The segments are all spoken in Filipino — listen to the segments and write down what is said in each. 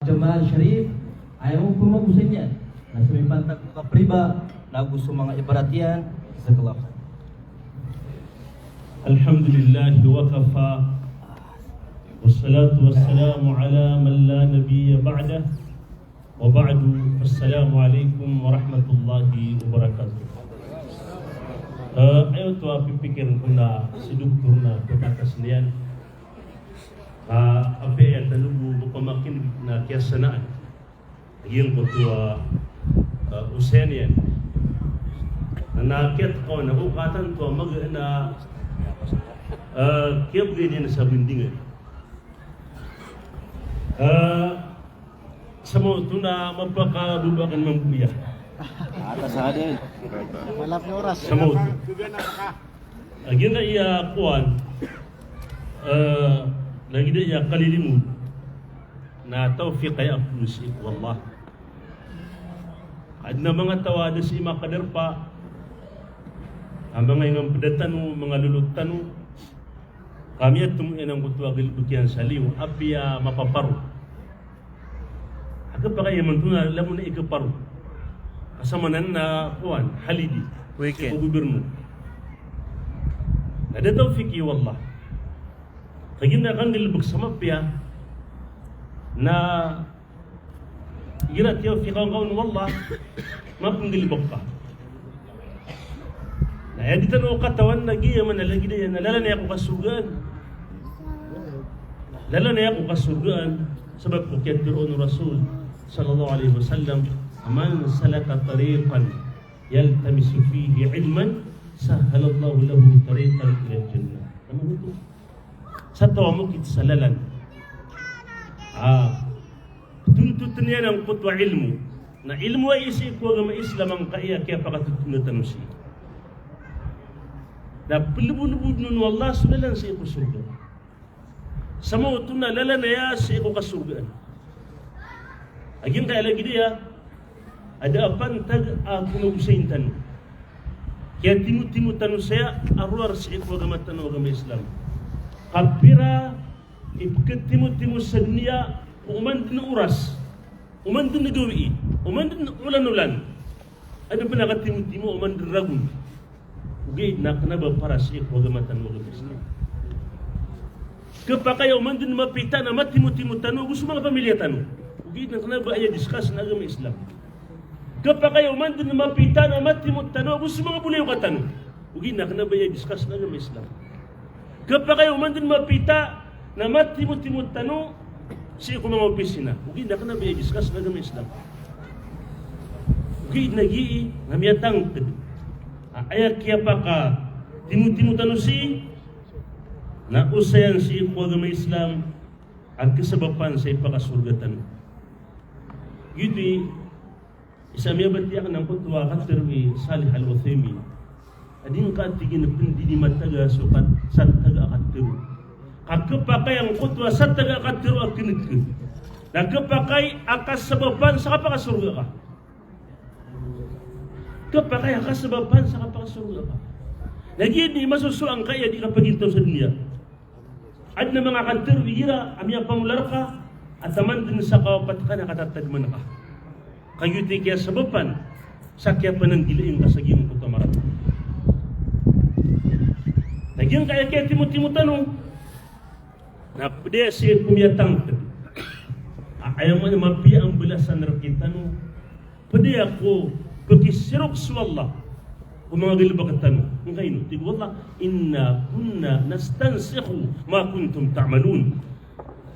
Jemaah Syarif ayaw pumagusin yan. Nasa may pantag kapriba na gusto mga ibaratian sa kalap. Alhamdulillah wa kafa. Wassalatu wassalamu ala man la nabiyya ba'dah. Wa ba'du. Assalamu alaikum warahmatullahi wabarakatuh. Ayo tuwa pipikir ko na si doktor na pagkakas niyan. Apa yang terlalu pemakin na kesanaan yang betul Usenian na ket ko na ukatan to mag na kep ganyan sa bindingan samo tuna mapakabubakan mambuya atas adin malap na oras samo agin na iya kuan lagi dia kalilimu na tawfiq ay aplusik wallah adna mga tawada si makadar pa ang mga ingam pedatan mga lulutan kami at tumuin ang kutuagil bukyan sa liw apia mapaparu agad pa kaya mantuna alam mo na ikaparu kasamanan na kuwan halidi weekend gubernur ada tawfiq wallah kaya na kang gilbog sa mapya na girat yaw fi kawan wallah mapang gilbog ka na editan o katawan na giya man nalagi na yan nalala na ako kasugan lala na ako kasugan sabab ko kaya tiroon Rasul sallallahu alaihi wasallam man salaka tariqan yaltamisu fihi ilman sahalallahu lahu tariqan ila jannah naman ito sa tawamukit sa lalan. Tuntutan niya ng kutwa ilmu. Na ilmu ay isi ko agama Islam ang kaya pakatutunutan siya. Na pilibunubud nun wallah sulalan sa iko surga. Sa mo ito na lalan na ya sa iko kasurgaan. Aging kaya lagi dia, ada apan tag kunagusayin tanu. Kaya timu-timu tanu saya arwar sa iko agama tanu agama Islam. Kapira ipketimu-timu sa dunia umandun uras umandun nagawi umandun ulan-ulan ada pinakatimu-timu umandun ragun ugay na kanaba para siya wagamatan Islam kapakaya umandun mapita na matimu-timu tanu gusto mga pamilya tanu ugay na kanaba ay discuss na agama Islam kapakaya umandun mapita na matimu tanu gusto mga bulayo ka tanu ugay na kanaba ay discuss na agama Islam kapag kayo umandun mapita na matimut-timut tanu siya kung mga opisina. Ugi na ka na ba i-discuss na gami Islam. Ugi nag-ii na miyatang ayak kaya pa ka timut-timut tanu si na usayan siya kung gami Islam at kasabapan sa ipakasurgatan. Giti isa miya batiyak ng kutwa katerwi Salih Al-Uthaymin adin ka tigin na pindi mataga sukat sa taga akatiru. Kakapakay ang kutwa sa taga akatiru at kinitkin. Nagkapakay akasababan sa kapakasurga ka. Kapakay akasababan sa kapakasurga ka. Naging di masusuang kaya di kapagintaw sa dunia. At na mga kantiru igira, amya pamular ka, at naman din sa kawapat ka nakatatagman ka. Kayo di kaya sababan, sa kaya pa ng gilaing kasaging kutwa marat. Nagyang kaya timu-timu tanong na pwede siya kumiyatang ayaw mo na mapiya ang bulasan na kita no pwede ako pagkisirok sa Allah kung mga gilibak tanong ang kayo tigo Allah inna kunna nastansikhu ma kuntum ta'malun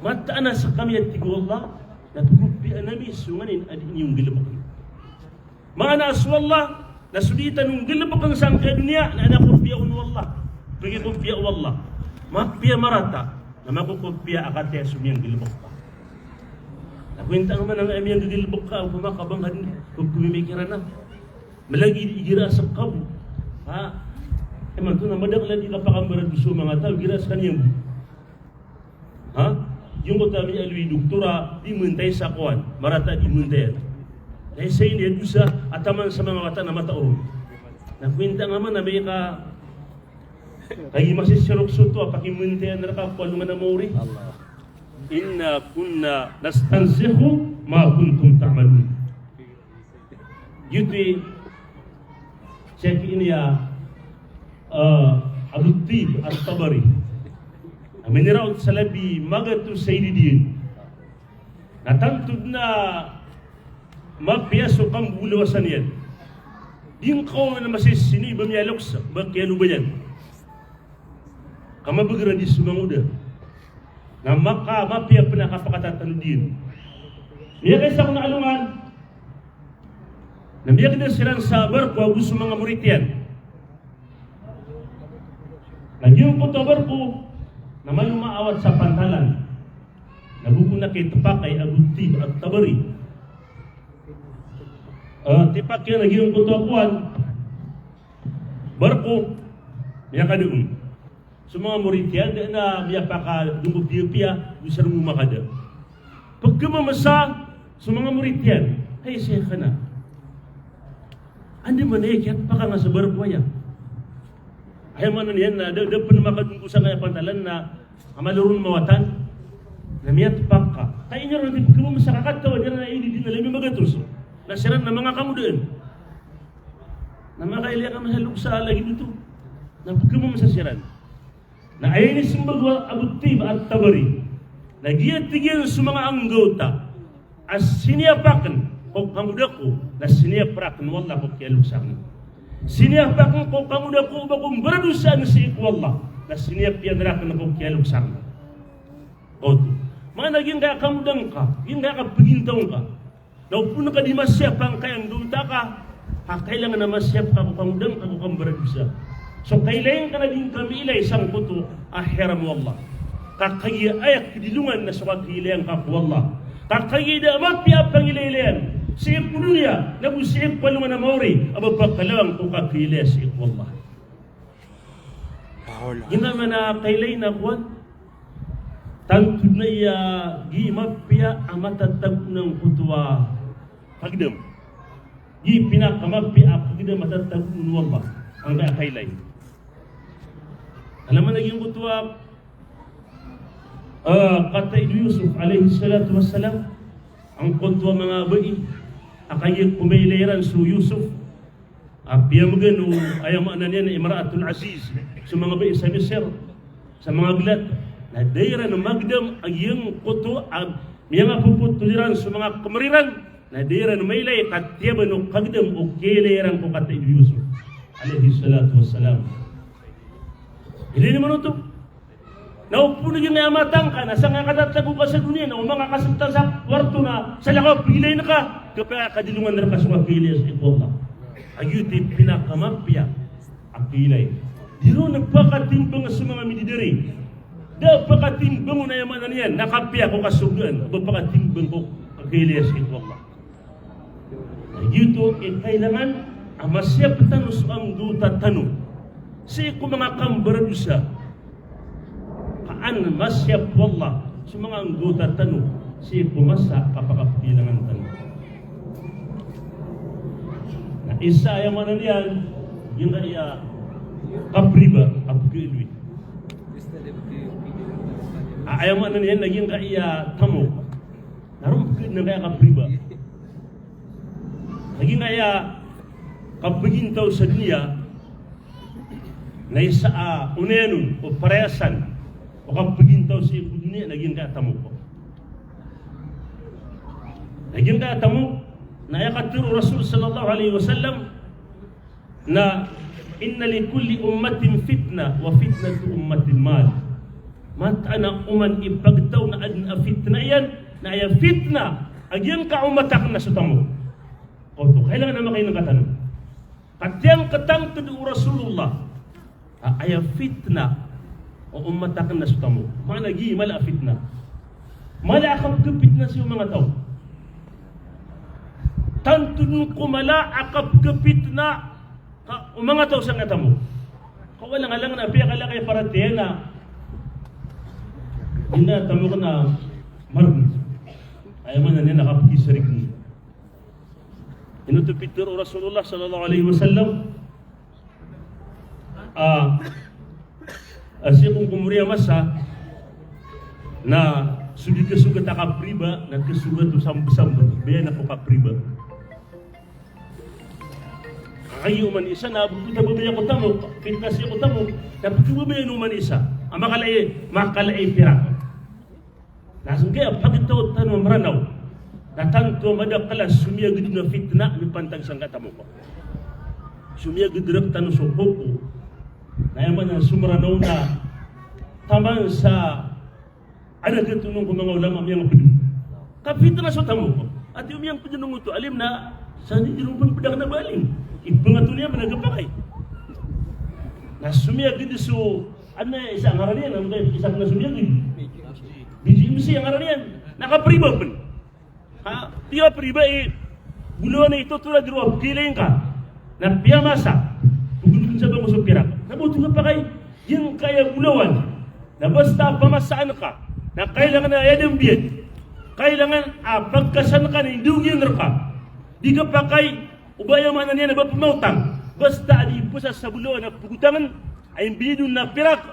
mataan sa kami at tigo Allah natukupian namin sunganin at inyong gilibak maana aswa Allah nasulitan ng gilibak ang sangka dunia na nakupiya ko Allah bagi kupiya wallah mapiya marata na makukupiya akate sumiyang gilbok ka nakwenta naman ang amiyang gilbok ka pumakabanghan kung kumimikiran na malagi igira sa kabu eman to na madakla di kapakambarad gusto mga tao gira sa kaniyang yung ko tami alwi doktora di muntay sa kuwan marata di muntay dahil sa hindi gusa ataman sa mga mata na mataon nakwenta naman na may ka kaya masisirok suto pakimuntihan na kapwa naman na mauri inna kunna nastansikhu ma kuntum ta'malun. Gitu cek ini ya Abu Tib At-Tabari meniraut salabi magatu sayyidin natantudna mabiyasu kam bulu wasaniyan din ko na masisini bamyaloks bakyalo bayan kama bagara di sumanguda na maka mapia pinakapakatatan din niya kaysa kung alungan nabiyak din silang sabar ko gusto mga murid yan nagyong ko tabar ko na may umaawat sa pantalan nabuko na kay tapak kay Abu Tib At-Tabari tipak yan nagyong ko tapuan barko niya ka doon sa mga murid yan na miya pa ka dumubiyopia gusar mo makada pagkamamasa sa mga murid yan ay siya ka na andi manekit pa ka nga sa barko yan ay man yan na dapat makadungko sa kaya pantalan na amalurun mawatan na miyat pakka kaya nyo rin kung sa kakatawa nyo na hindi din alam yung magatos na siran na mga kamudaan na makailia ka mahalok sa lagi dito na pagkamam sa siran na ayun isang bagwa Abu Tib At-Tabari nagiyat-tigyan sa mga anggota as siniapakan kung kamudako na siniapakan wala ko kiyalok sa akin siniapakan kung kamudako ba kung baradusan si ikwallah na siniapian rakan na kung kiyalok sa akin oto mga naging kaya kamudang ka yung kaya kapagintaw ka na upuno ka di masyapang kayang duta ka kailangan na masyap ka kung kamudang ka kung kambaradusa so kailangan ka na din kami ilay isang puto ahiram wallah kakaya ayak kidilungan na sa kakilayang ka wallah kakaya da mapia pangilaylayan siya punuya na busiyang palungan na mauri abapagkalawang kung kakilaya siya wallah ginaman na kailay na kuwan tantud na iya gimapia amatatag ng kutwa pagdam gi pinakamapia pagdam matatag ng wallah ang kailay alam mo naging kutwa kata Yusuf alaihi salatu wassalam ang kutwa mga bayi akayik kumailayran su Yusuf apia magano ayam anan yan Imraatul Aziz sa mga bayi sa Misr sa mga glat na daira na magdam ang iyang kutwa mga puputuliran sa mga kamariran na daira na mailay katyaban o kagdam o kilayran ko kata Yusuf alaihi salatu wassalam hindi naman ito naupo na yung namatang ka nasa nga katatago ka sa dunia na umang kasamtang sa kwarto na sa lakaw pilay na ka kapag kadilungan na ka sa pilay sa ipoka ayuti pinakamapya ang pilay diro nagpakatimbang sa mga mididiri da pakatimbang na yaman na yan nakapya ko kasugan pagpakatimbang ko ang pilay sa ipoka ayuto kailangan amasyap tanus ang duta tanong si ko mga kambaradusa kaan masyap wallah sa mga anggota tanong si ko masa kapakapilangan tanong na isa yung manan yan yung kaya kapriba abgilwi ayaw manan yan naging kaya tamo narumpagid na kaya kapriba naging kaya kapagintaw sa dunia na isa unayanun o parehasan o kapagintaw sa dunia naging katamo ko naging katamo na yakatiru Rasul sallallahu alaihi wasallam na inna li kulli ummatin fitna wa fitnatu ummatin mal matana uman ipagtaw na adna fitna yan na ay fitna agyan ka umatak na sa tamo o to kailangan naman kayo ng katanong katyang katangtad o Rasulullah ay fitna o umatakan na sa tamo mga nagi mala fitna mala akap fitna sa mga tao tantun ko mala akap fitna o mga tao sa nga tamo kawalang alang na piya kala kay paratiyan na ina tamo ko na marun ay man na nakapagisarig ni inutupit o Rasulullah sallallahu alaihi wasallam asya kong kumuriya masa na Sudi kesugat ka priba, na kesugat tu sambat-sambat. Bayan ako ka priba. Ayo man isa na kita babaya ko tamo, fitness ko tamo, dapat babaya no man isa. Ang makalay pirak. Langsung kaya pagitaw tanong maranaw. Natanto madakala sumiyagid na fitna ni pantang sanggata mo ko. Sumiyagid rak tanong sopoko. Nayaman na sumaranaw na taman sa ada ketunong kung mga ulama yang pedu. Kapita na sa tamo ko. At yung yang penunong ito, alim na sa nilirumpan pedang na baling. Ipangatulnya menagapakay. Na sumiyagid so ano isang aranian, ang isang na sumiyagid. Biji misi yang aranian, nakapriba pun. Ha, tiga priba buluan itu tulah diruah kiling ka. Na piya masa. Bugulun sa bang usap pirak. Nabuto ka pakay yung kaya buluan. Na basta pamasaan ka. Na kailangan na ayadang biyad. Kailangan pagkasan ka na indugin ka. Di ka pakay ubaya mana niya na ba pumautang? Basta di pusa sa buluan na pugutangan ay bidun na pirak.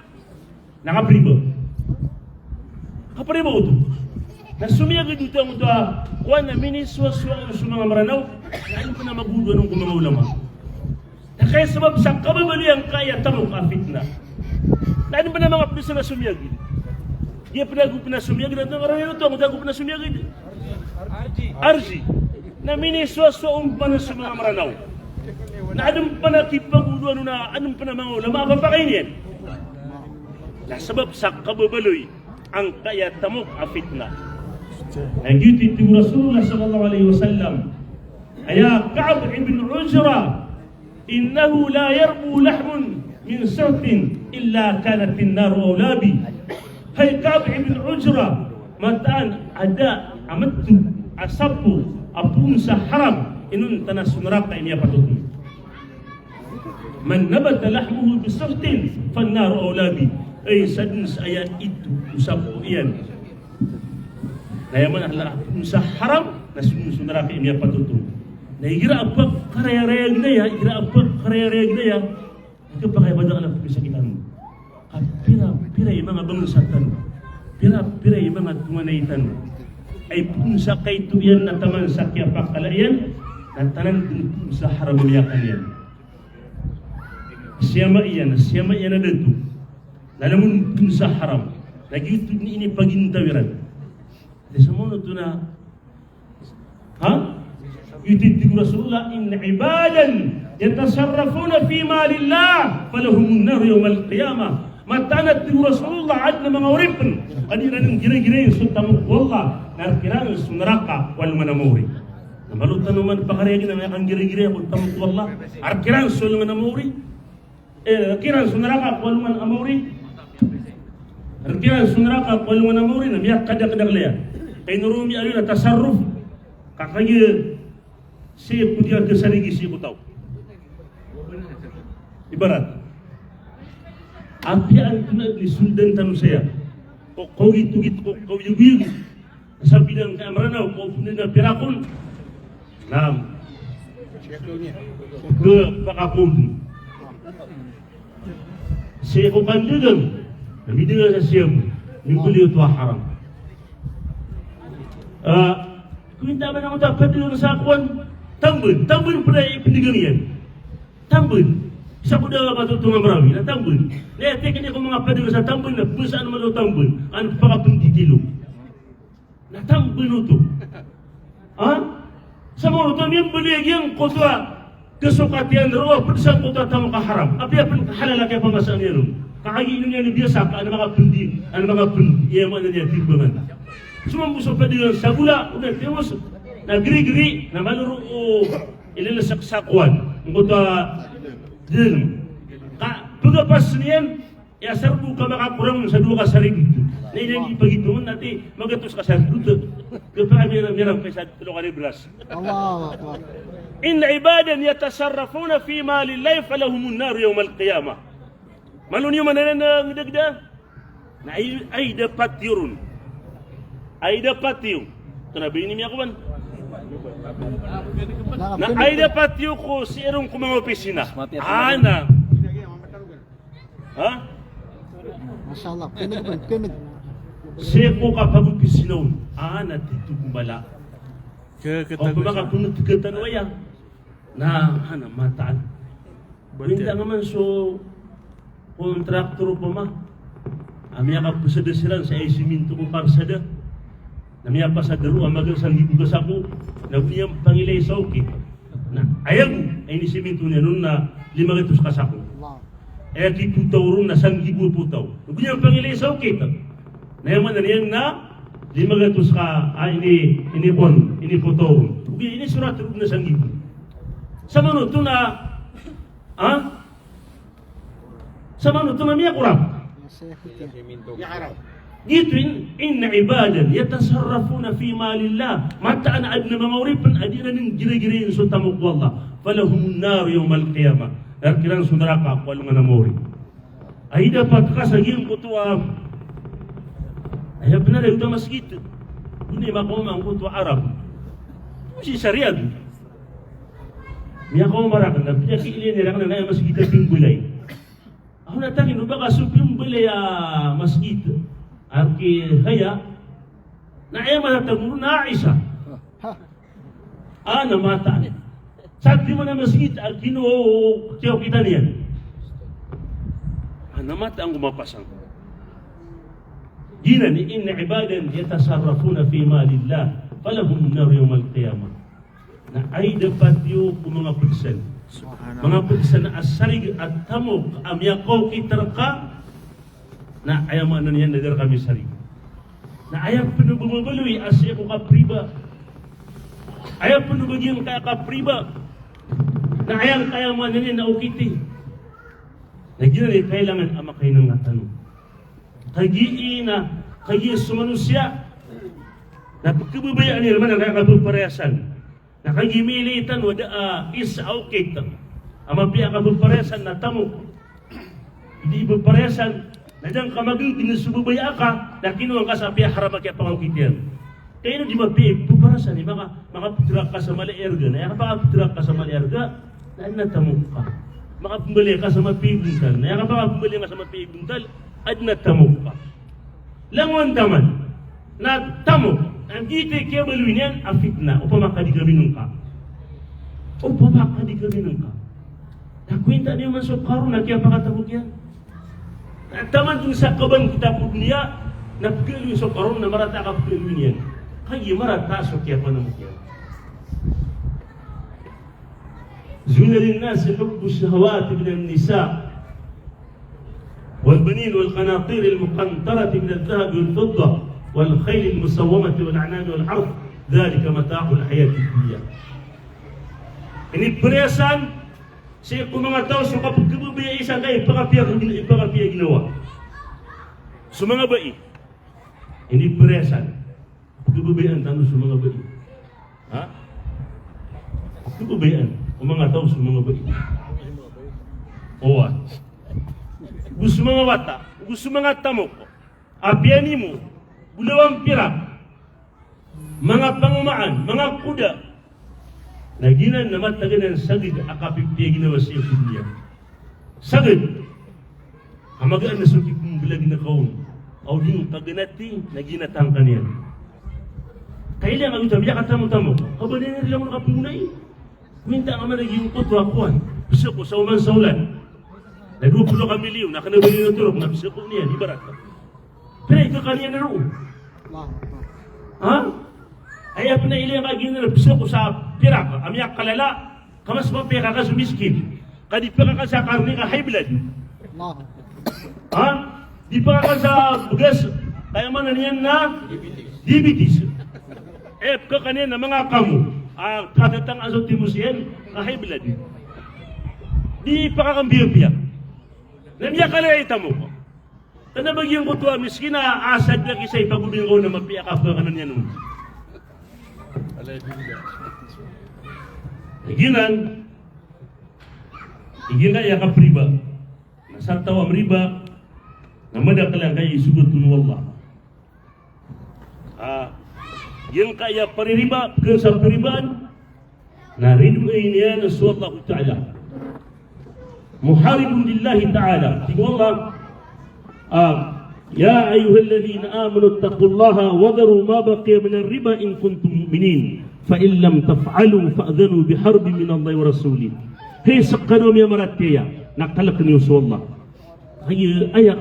Nakapriba. Kapriba ito. Na sumiyagid ito ang ito kuwan na miniswaswa sa mga maranaw na ano pa na magudo ng mga ulama. Na kaya sabab sa kababali ang kaya tamo ka fitna. Na ano pa na mga pisa na sumiyagid? Dia pedago na sumiyagid at nakaranaw ito ang pedago na sumiyagid. Arji. Na miniswaswa pa na sa mga maranaw. Na anong pa na kipagudo na anong pa na mga ulama papakain yan. Na sabab sa kababaloy ang kaya tamo ka fitna. Nagitu itu Rasulullah sallallahu alaihi wasallam. Ayah Ka'ab ibn Ujra, innahu la yarbu lahmun min sahtin illa kanat an-nar awlabi. Hai Ka'ab ibn Ujra, mataan ada amattu asabu apun sa haram inun tanas neraka ini apa tu? Man nabata lahmuhu bi sahtin fan-nar awlabi. Ay sadun sa ayat itu usapo iyan. Nayaman adalah usaha haram na sunara ka imiya patutu. Na igira apa karaya-raya ginaya, igira apa karaya-raya ginaya, ito pa kaya badang anak pisakitan mo. At pira yung mga bangsatan mo, pira yung mga tumanaitan mo, ay punsa kay tuyan na taman sa kiyapakalayan, na tanan dun sa haram umiyakan yan. Siyama iyan na dito. Lalamun punsa haram, nagitod ni ini pagintawiran. Semua itu na, Yutitik Rasulullah inna ibadan yatasarrafuna fi malillah falahumun nar yawmal qiyamah. Matanat di Rasulullah adna mga uripin adiran ng gira-gira yung sultamuk wallah narkiran sunraka wal manamuri. Namalutan naman pakariyagin na may gira-gira yung sultamuk wallah arkiran sul manamuri arkiran sunraka wal manamuri arkiran sunraka wal manamuri na miyak kadak-kadak liya. Kay nurumi alin na tasarruf kakaya siya punya kesarigi siya ko tau ibarat apian tuna ni suldan tanu saya kau gitu kau yugi sabi ng kamarana kau punya na pirakon nam ke pakapum siya ko kandugan nabi dengan sa siya nimbuli ito haram. Kung hindi naman ako dapat doon sa akuan, tambun pala ipinigang yan. Tambun. Isa ko daw katutungan marami na tambun. Kaya tekin niya kung mga pwede sa tambun na kung saan naman daw tambun, ano pakapundikilo. Na tambun ito. Sa mga ito, niyang baligyan ko ito kesukatian rawa, persan ko ito tamang kaharam. Api apa halala kaya pamasaan niya rin. Kakainom niya ni biasa, ano mga pundi, iya mana niya timbangan. Semua musuh padilan sa gula, udah temos na giri-giri na maluro ilalasak sakwan. Ngota din. Pagkapas niyan, ya serbu ka makakurang sa dua ka sarig dito. Na ilang ipagituman natin, magatos ka sa dito. Kapag mirang kaysa 3 belas. Allahu Akbar. Inna ibadan yatasarrafuna fi malillahi falahumun nar yawmal qiyamah. Malun yung mananang dagda na ay dapat yurun. Ay dapat yung tanabi ni ako man na ay dapat yung ko si erong kumang opisina ana Masyaallah, kinig. Seko kapag pisinaw, natito kumbala. O kumaka kung natigatan waya, na mataan. Minta naman so, kontraktor pa ma. Amya ka pasada silang sa siminto ko parsada. Namya pa sa daro, amagang sandibugas ako, nagpiyang pangilay sa okay. Na ayag, ay ni siminto niya noon na 500 kasako. Ay di putaw ron na 1,000 putaw. Nagpiyang pangilay sa okay. Nayaman na niyan na 500 ka, ini putaw ron. Ini surat ron na 1,000. Sa manuto na, sa manuto na miya kurang. Dito inna ibadan yatasarrafuna fi malillah mata ana adna manguripan adina ning gira-girain so tamok wallah falahum nar yawm al-qiyamah arkiran sundaraka ko nga namori ay dapat kasagin ko to ay benar ito masjid ini makomang ko to Arab si syariat miya ko marakan na piya kiilin nila na masjid pinggulay ako natakin no baka supim bulay masjid arki haya na manataguro na isa namata sakti mo na masjid alkino tiyo kita niyan namata ang gumapasang ginan inna ibadan yatasarrafuna fi malillah falahum nar yawm al-qiyamah na ay dapat yung mga pudsan mga pudsan na asarig at tamok amyakaw kitarka na ayam ano niyan nadar kami sarig na ayam pinubumabaloy asya ko kapriba ayam pinubagyang kapriba na ayam kaya mo niyan na ukiti na ginali kailangan amakay ng natanong kagi sumanusya na pagkababayaan niya naman ang kakapagparehasan na kagimilitan wada is okay amapiya kapagparehasan na tamok hindi ipagparehasan na dyan kamaging pinasububaya ka na kinuwang ka sa piya harap kaya pangangkitiyan kaya na di mapiya pagparasan makapitrak ka sa mali erga na kapag ka sa mali erga na natamok ka makapumbali ka sa mapibuntal na kapag ka sa mapibuntal at natamok ka langwan taman na tamok ang gite kaya maluin yan, afit na, upamakadigaminong ka. Upamakadigaminong ka. Nakwenta niyo man so karon na kaya pakatabog yan. Taman kung sa kabang kita po niya, napagaliw so karon na marata ka pagaliw niyan. Kaya marata so kaya panamog yan. زين للناس حب الشهوات من النساء والبنين والقناطير المقنطرة من الذهب والفضة والخيل المسومة والأعناب والحرث ذلك متاع الحياة الدنيا. Ini perhiasan saya mga tao sa kapag kababaya isa kayo ipakapiya ginawa. Sa mga bai. Ini perhiasan. Kababayaan tano sa mga bai. Kababayaan o mga tao sa mga bai. Owa. Gusto mga wata, gusto mga tamok. Apiani mo bulawang pirak, mga pangumaan, mga kuda, na ginan na matagan ng sagid akapiptiya ginawa siya kunya. Sagid, hamagaan na sukip mong bilag na kaon, o din kaganati na ginatang kaniyan. Kailan ang ito, biya katamo-tamo, kabalin na rin ako nakapunay. Minta nga man naging kutwa kuhan, bisa ko sa uman sa ulan. Nagpupulo kami liyo, nakanabali na turok, nabisa ko niyan, ibarat ka. Pero ito kaniya na roon. Ay apa na ilang kagin na bisa ko sa pirak, amyak kalala, kamas pa pera ka sumiskin. Kadi pera ka sa karne ka high blood. Di pera ka sa bugas, kaya man niyan na diabetes. Ka kanina na mga kamu, katatang azotimus yan, ka high blood. Di pa ka kambiyo-biyak. Namiyak ka na ita mo ko. Tanda bagyang ko tuwa, miskin na asad na kisay pagubing ko na magpiyak ka ka na niya nung. Iginan ya ka priba. Nasa tawa riba, na madakalang kayo isugot kung wallah. Yang kaya paririba, kung sa paribaan, nariduin niya na suwallahu ta'ala. Muharibun lillahi ta'ala. Tigo Allah, يا أيها الذين آمنوا اتقوا الله وذروا ما بقي من الربا إن كنتم مؤمنين فإن لم تفعلوا فأذنوا بحرب من الله ورسوله. هي سقنوا يا مراتيا نقلقني يسوع الله. هي أيا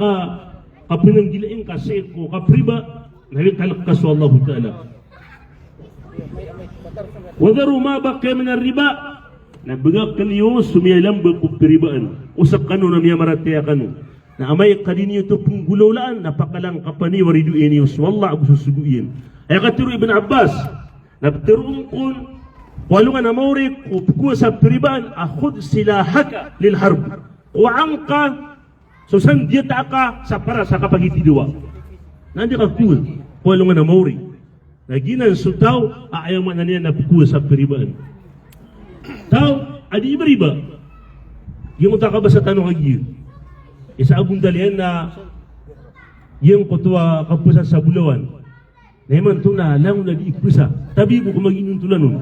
قبنا جلئين كسيكو قبربا نبي قلق يسوع الله تعالى. وذروا ما بقي من الربا نبغى كنيوس سمي لم بكبربان وسقنوا يا مراتيا كانوا. Na amay kadini ito punggulaulaan napakalang kapani waridu inius wallah abu susuguin ay katiro Ibn Abbas nabtirun kun walungan na mauri kupku sa peribaan akhud silahaka lil harb wa angka susan dia ka sa para sa kapagitidiwa nanti ka kul walungan na mauri naginan sutaw ayaw man niya napku sa peribaan taw adi beriba yung utakaba sa tanong agi isa abong dalian na yung kutuwa kapusa sa bulawan na yaman ito na langon na di ikusa tabi ko kumaginuntulan nun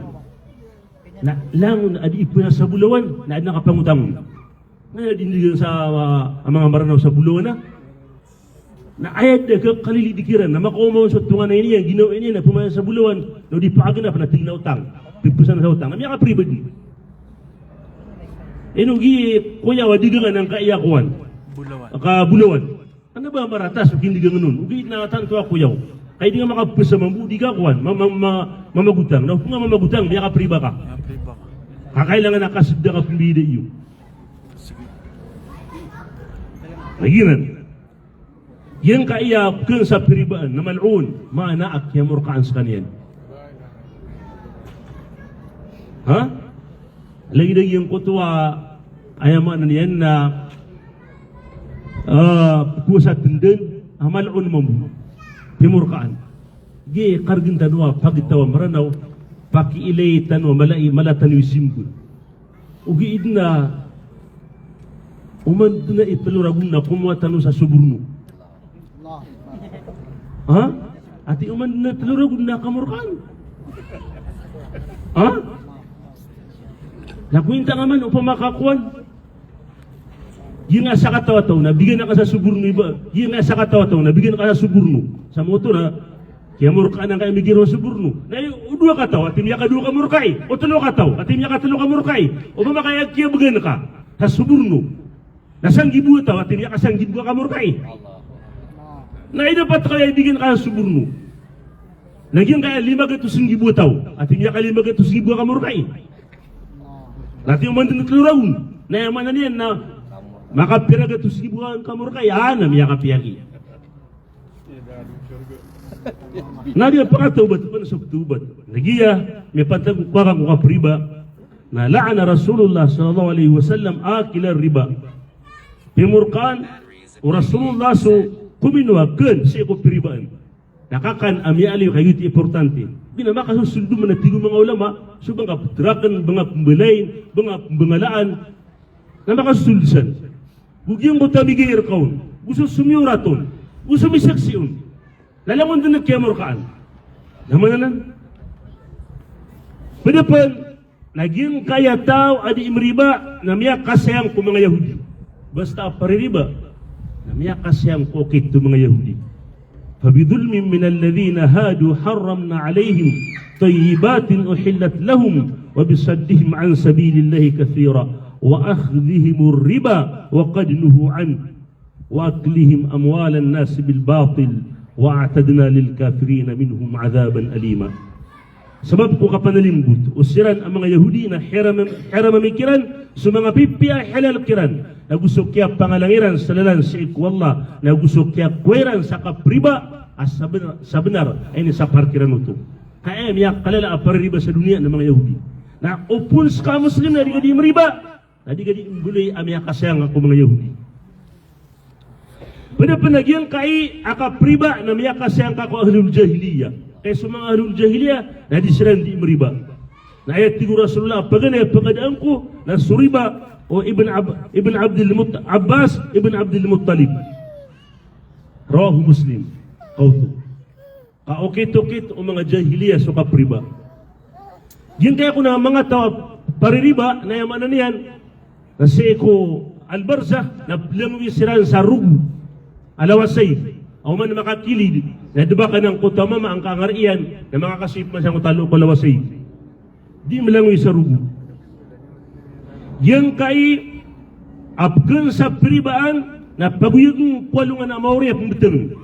na langon na di ikusa sa bulawan na nakapangutang na dindigan sa mga maranaw sa bulawan na ayat na kalilidikiran na makumaw sa tunga na ini yung ginawa ini na pumayan sa bulawan na di paaganap na tingna utang pipusan sa utang na miya ka pribadi inugi kuya wadigangan ng kaiyakuan Bulawan. Ano ba maratas ug hindi ganun? Ug na tanto ako yaw. Kay di nga makapus sa mambu di ka kuan, mamagutang. Na kung nga mamagutang, di ka priba ka. Kakailangan nakasidda ka kumbida iyo. Naginan. Yang kaya kun sa pribaan na mal'un, maanaak ya murkaan sa kaniyan. Ha? Lagi-lagi yung kutuwa ayaman niyan na pusat tenden amalun mambu pimurkaan ge kargin tanwa pagitawa maranaw paki ilay tanwa malai malatan wisimbu ugi idna uman na itluragun na kumwa tanu sa suburnu ha ati uman na itluragun na kamurkaan ha nakuinta ngaman upamakakuan yung nga sa katawa-taw na bigyan na ka sa suburno iba. Yung nga sa katawa-taw na bigyan na ka sa suburno. Sa moto na, kaya murkaan ang kaya migiro sa suburno. Na yung dua kataw, atim niya ka dua ka murkay. O tulo kataw, atim niya ka tulo ka murkay. O mamakaya kaya bagan ka sa suburno. Nasang gibu taw, atim niya ka sang gibu ka murkay. Na dapat kaya bigyan ka sa suburno. Nagyang kaya 500,000 gibu taw, atim niya ka 500,000 gibu ka murkay. Natin yung mandang natulurawn. Na yaman na niyan na makapiraga to sibuan kamur kaya na miya kapiyaki nadia pakataubat pa sa tubat nagiya may pantag kwa ko kapriba na la'ana Rasulullah sallallahu alaihi wasallam akila riba pimurkan o Rasulullah so kuminuwagan sa ko piribaan nakakan ami ali kayo ti importante binama kasusundo man natigo mga ulama so mga putrakan mga pembelain mga pembengalaan na makasusulsan Bugyong mo tabigir kaun, gusto sumiuraton, gusto misaksiun. Lalamon din nagkiyamurkaan. Naman na Padapan, naging kaya tao adi imriba na miya kasayang ko mga Yahudi. Basta paririba na miya kasayang ko kito mga Yahudi. Fabidulmin min alladhina hadu harramna alayhim tayyibatin uhillat lahum wa bisaddihim an sabilillahi kathira. وأخذهم الربا وقد نهوا عنه وأكلهم أموال الناس بالباطل وأعتدنا للكافرين منهم عذابا أليما Sebab ko kapanalimbut usiran ang mga Yahudi na hiram mikiran sa mga pipiya halal kiran nagusok kaya pangalangiran sa lalan sa ikwallah nagusok kaya kweran sa kapriba as sa benar ay ni sa parkiran ito kaya miyak kalala apariba sa dunia ng mga Yahudi na upun sa muslim na di meriba Tadi kadi imbulay amya kasayang ako mga Yahudi. Pada penagyan kai aka priba na miya kasayang kako ahlul jahiliyah. Kaya sa mga ahlul jahiliyah na disiran di meriba. Na ayat tigo Rasulullah pagana pagadaan ko na suriba o Ibn Abbas Ibn Abdul Muttalib. Rawahu Muslim. Kauto. Kaokit-okit o mga jahiliyah so kapriba. Yan kaya ko na mga tao paririba na yaman na niyan kasi ko albarzah na blamwi siran sa rugu alawasay o man makakilid, na diba ka ng kutama ang kangarian, na mga kasip man siyang utalo palawasay. Di malangoy sa rugo. Yang kay apkan sa pribaan na paguyog kwalungan na mauri at betul.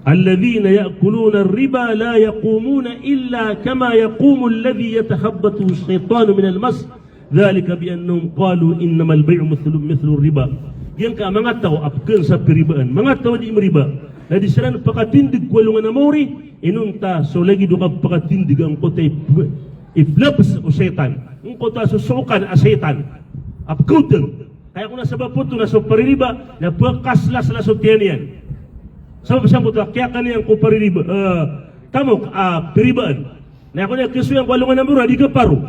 Alladhina ya'kuluna ar-riba la yaqumuna illa kama yaqumu alladhi yatakhabbathu ash-shaytanu min al-mas. Dhalika bi annahum qalu innamal bay'u mithlu ar-riba. Yang ka mga tao apkan sa pribaan, mga tao di mariba. Na di sila pakatindig kwalungan na mauri, inunta so lagi do ka pakatindig ang kotay iflabs o setan. Ang kota susukan a setan. Apkutan. Kaya kung nasa baputo na so paririba, na pagkaslas na so tiyanian. Sama pa siyang puto, kaya kaniyang ko paririba, tamok, peribaan. Na ako niya kisuyang walungan ng mura, di ka paro.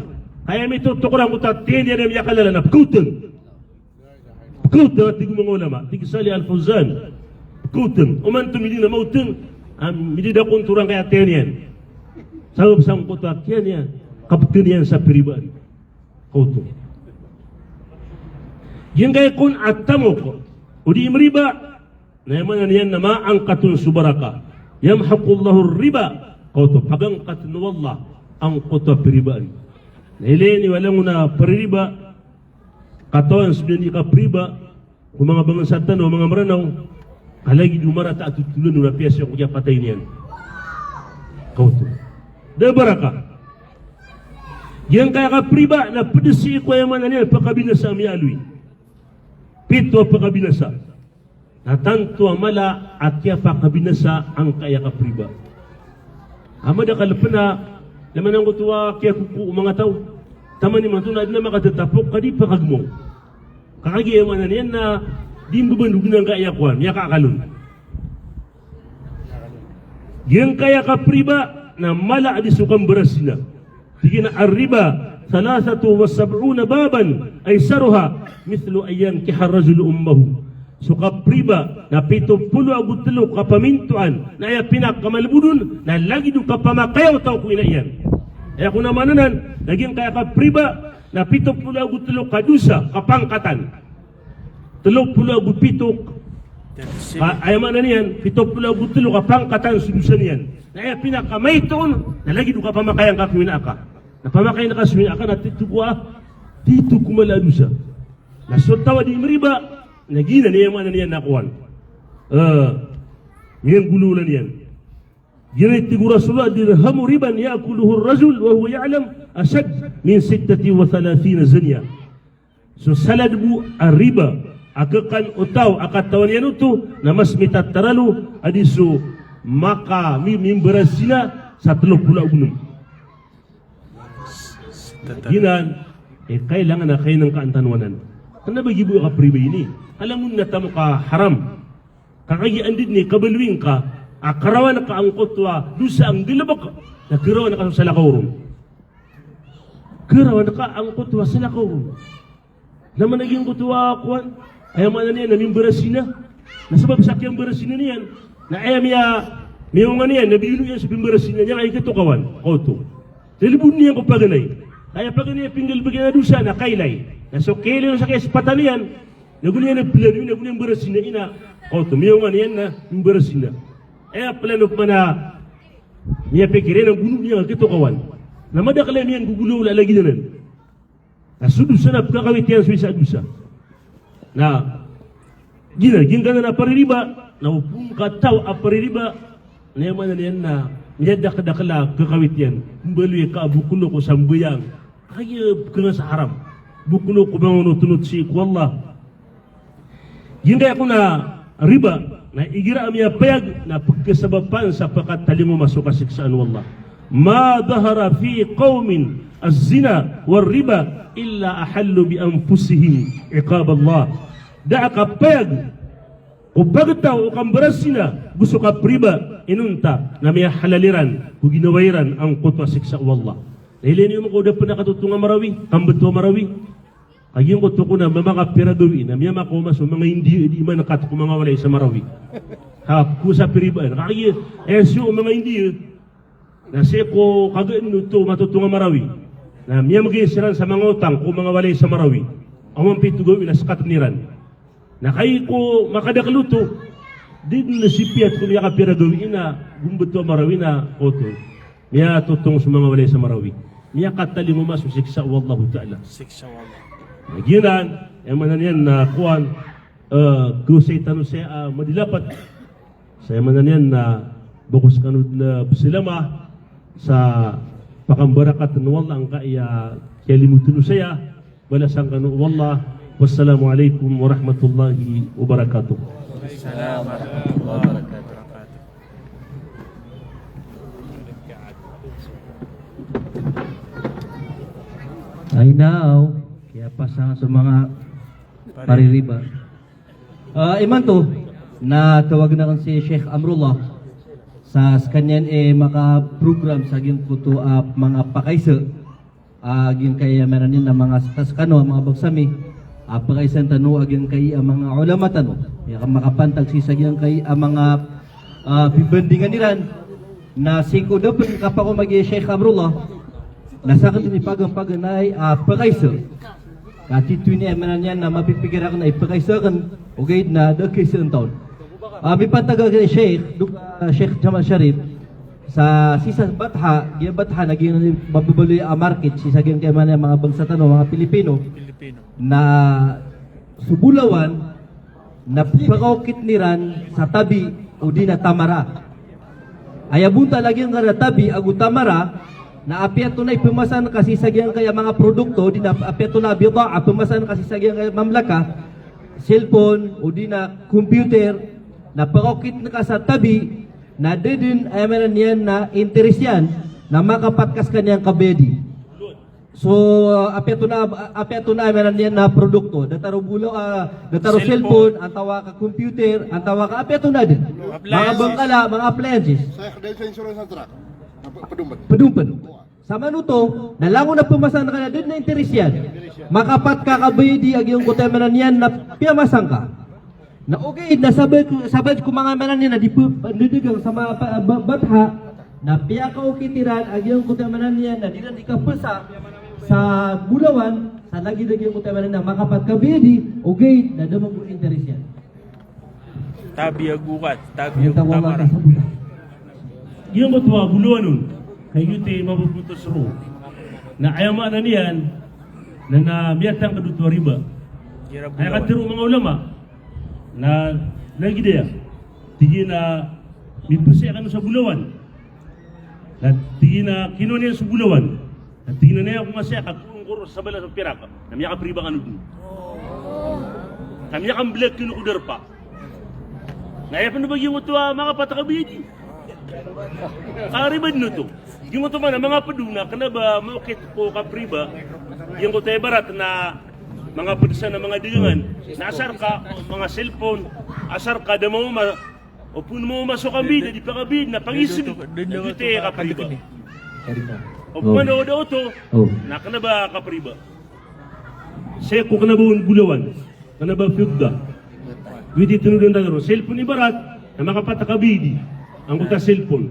Kaya may tutukuran ko ta, tiyanian na kalala na, apkutan. Apkutan at di gumangulama, tigisali Alfonzan. Apkutan. Umanto mili na mautang, mili da kunturang kaya tiyanian. Sama pa siyang puto, kaya niya, kapatinian sa peribaan. Kauto. Yang kaya kun atamok, o di imriba, na yaman yan na maangkatun subaraka. Yamhaqullahu riba, kauto, pagangkat nuwallah, ang kuto peribaan. Nailini walang na peririba, katawan sabihin ni kapriba, kung mga bangansatan o mga maranaw, kalagi dumarata at tutulun na piyasa yung kaya patay niyan. Kauto. Da baraka. Yang kaya kapriba na pedesi ko yaman niyan pakabinasa mialui. Pito pakabinasa. Natanto amala at kaya pakabinasa ang kaya kapriba. Amada kalapana naman ang kutuwa kaya kuku mga tao. Tama ni mantunad na makatatapok kadi pakagmo. Kakagi yaman niyan na di mbubandug ng kaya kuan, niya kakalun. Yang kaya kapriba na mala di sukang berasina. Sige na arriba, 73 baban ay saruha, mithlu ayan kiharajul ummahu. So kapriba na 70 agutlo kapamintuan na ay pinakamalbudun na lagi do kapamakayaw tao ko inayan. Kaya kung namananan, naging kaya kapriba na 70 agutlo kadusa kapangkatan. 30 agupitok ayaman na niyan, 70 agutlo kapangkatan sudusan niyan. Na ay pinakamaytoon na lagi do kapamakayang kakuina ka. Na pamakay na kasuina ka na dito kumaladusa. Nasuntawa di meriba nagina niya mana niyan nakuan. Ngayon gululan yan. Yan tigu Rasulullah dirhamu riban yakuluhu ar-rajul wa huwa ya'lam ashad min 36 zanya. So salad bu riba akakan utaw akatawan yan uto na mas mitataralu adiso maka mimberasina sa 36. Ginan kailangan na kayo ng kaantanwanan. Ano ba gibo ka priba ini? Alam mo na tamo ka haram. Kakagian din ni kabalwing ka, akarawan na ka ang kotwa, dusa ang dilabak, nakirawan na ka sa lakawron. Kirawan na ka ang kotwa sa lakawron. Naman naging kotwa kuwan, ayaw man na niya, naming berasina. Nasabab sa kiyang berasina niyan, na ayaw niya nga niyan, nabilo niya sa pimberasina niya, ay katukawan, koto. Talibun niya ko paganay. Kaya paganay, pinggal bagay na dusa, na kailay. Naso kailay na sa kaya niyan, nagulian ng plano, nagulian ng berasina ina. O, tumiyaw niyan na yung berasina. Plano pa na niya pikirin ang gulo niya kito kawan. Namadakala niyan gugulo lalagi na nan. Nasudusan na kakawit yan sa dusa. Na, ginagin na paririba, na upong kataw a paririba, na yaman na niyan na niyadakadakala kakawit yan. Kumbaloy ka bukulo ko sa mbuyang. Kaya ka sa haram. Bukulo ko mga tunod si Allah. Hindi ako na riba na igira amya payag na pagkasabapan sa pagkatalimo masuk kasiksaan wallah. Ma dahara fi qaumin az-zina war riba illa ahallu bi anfusihim iqab Allah. Da ka payag o pagtaw o kambarasina gusto ka riba inunta na may halaliran o ginawairan ang kutwa siksa wallah. Dahil niyo mo ko dapat nakatutungan marawi, kambato marawi. Ayun ko to na mga piragawi na miya makumas mga hindi man nakat ko mga walay sa marawi. Ha kusa piribaan. Kaya esyo mga hindi na seko kagaan to matutungan marawi. Na miya magisiran sa mga utang ko mga walay sa marawi. Amang pitugawi na sakat niran. Na kayo ko makadakluto din na sipiat kung yaka piragawin na gumbuto marawin na oto. Miya tutong sa mga walay sa marawi. Miya katali mo masusik sa wallahu ta'ala. Siksa wala. Nagyanan, yung manan yan na kuwan, kusay tanong siya madilapat. Saya manan yan na bukus kanod na silama sa pakambarakat ng wallah ang kaya kalimutin saya. Balasang kanod wallah. Wassalamualaikum warahmatullahi wabarakatuh. Salamat warahmatullahi wabarakatuh. I now, kaya pasang sa mga paririba. Iman to, na tawag na kan si Sheikh Amrullah sa kanyan maka-program sa gin puto mga pakaisa. Agin kaya meron yun na mga taskano, mga bagsami. Pakaisan tano agin kay mga ulama tano. Kaya makapantag si sagyan kay mga bibandingan nilan na 5 dapat kapag magi Sheikh Amrullah. Nasa kan ni pagang-paganay pakaisa. At ito niya manan yan na mapipigiran na ipakaisa kan okay na dakisa ang taon. May pantaga kay Sheikh Jamal Sharif sa sisa Batha, giya Batha naging mababaloy market si saging kay mga bangsa tano, mga Pilipino na subulawan na pakaukit niran sa tabi o di na tamara. Ayabunta lagi ang tabi agu tamara na apiato na ipumasan kasi sagyan kaya mga produkto di na apiato na bida pumasan kasi sagyan kaya mamlaka cellphone o di na computer na pakokit na ka sa tabi na dedin ay meron yan na interest yan na makapatkas kanyang kabedi. So apiato na meron yan na produkto dataro bulo dataro cellphone ang tawa ka computer ang tawa ka apiato na din mga bangkala mga appliances Saya kedai sa insurance ng truck. Padumban. padumpan. Sama nuto, nalango na pumasan ka na din na interes yan. Makapat ka kabay ag yung kutemanan yan na piyamasang ka. Na okay, nasabad ko mga manan yan na di pandidigang sa mga batha na piya ka ukitiran ag yung kutemanan yan na di na di ka pasa sa bulawan sa lagi-lagi yung kutemanan na makapat kabay okay, na damang ko interes yan. Tabi agukat, tabi Yung tawag tamara. ka sa bulawan. Yung matwa buluan nun, kayo tayo mapupuntos ro. Na ayaw na niyan, na namiyatang kadutwa riba. Kira Kaya bulawan. katiro mga ulama, na nagidea, tigi na mipusya ka sa bulawan. Na tigi na kinuha sa bulawan. Na tigi na niya kung masya, kakurong-kuro sa bala sa piraka. Namiya ka priba ka nun. Namiya kang bilag kinukudar pa. Naya pa na bagay mo ito mga patakabidi. Kariban no to. Yung mo to man mga paduna kana ba maukit ko ka priba yung ko tayo barat na mga pudsa na mga digangan na asar ka mga cellphone asar ka da mo o pun mo masok ang bida di pa ka bid na pangisig yung tayo ka priba o pumano daw to na kana ba ka priba seko kana ba bulawan kana ba figda widi tunudon tagaro cellphone ibarat na makapatakabidi ang kuta cellphone.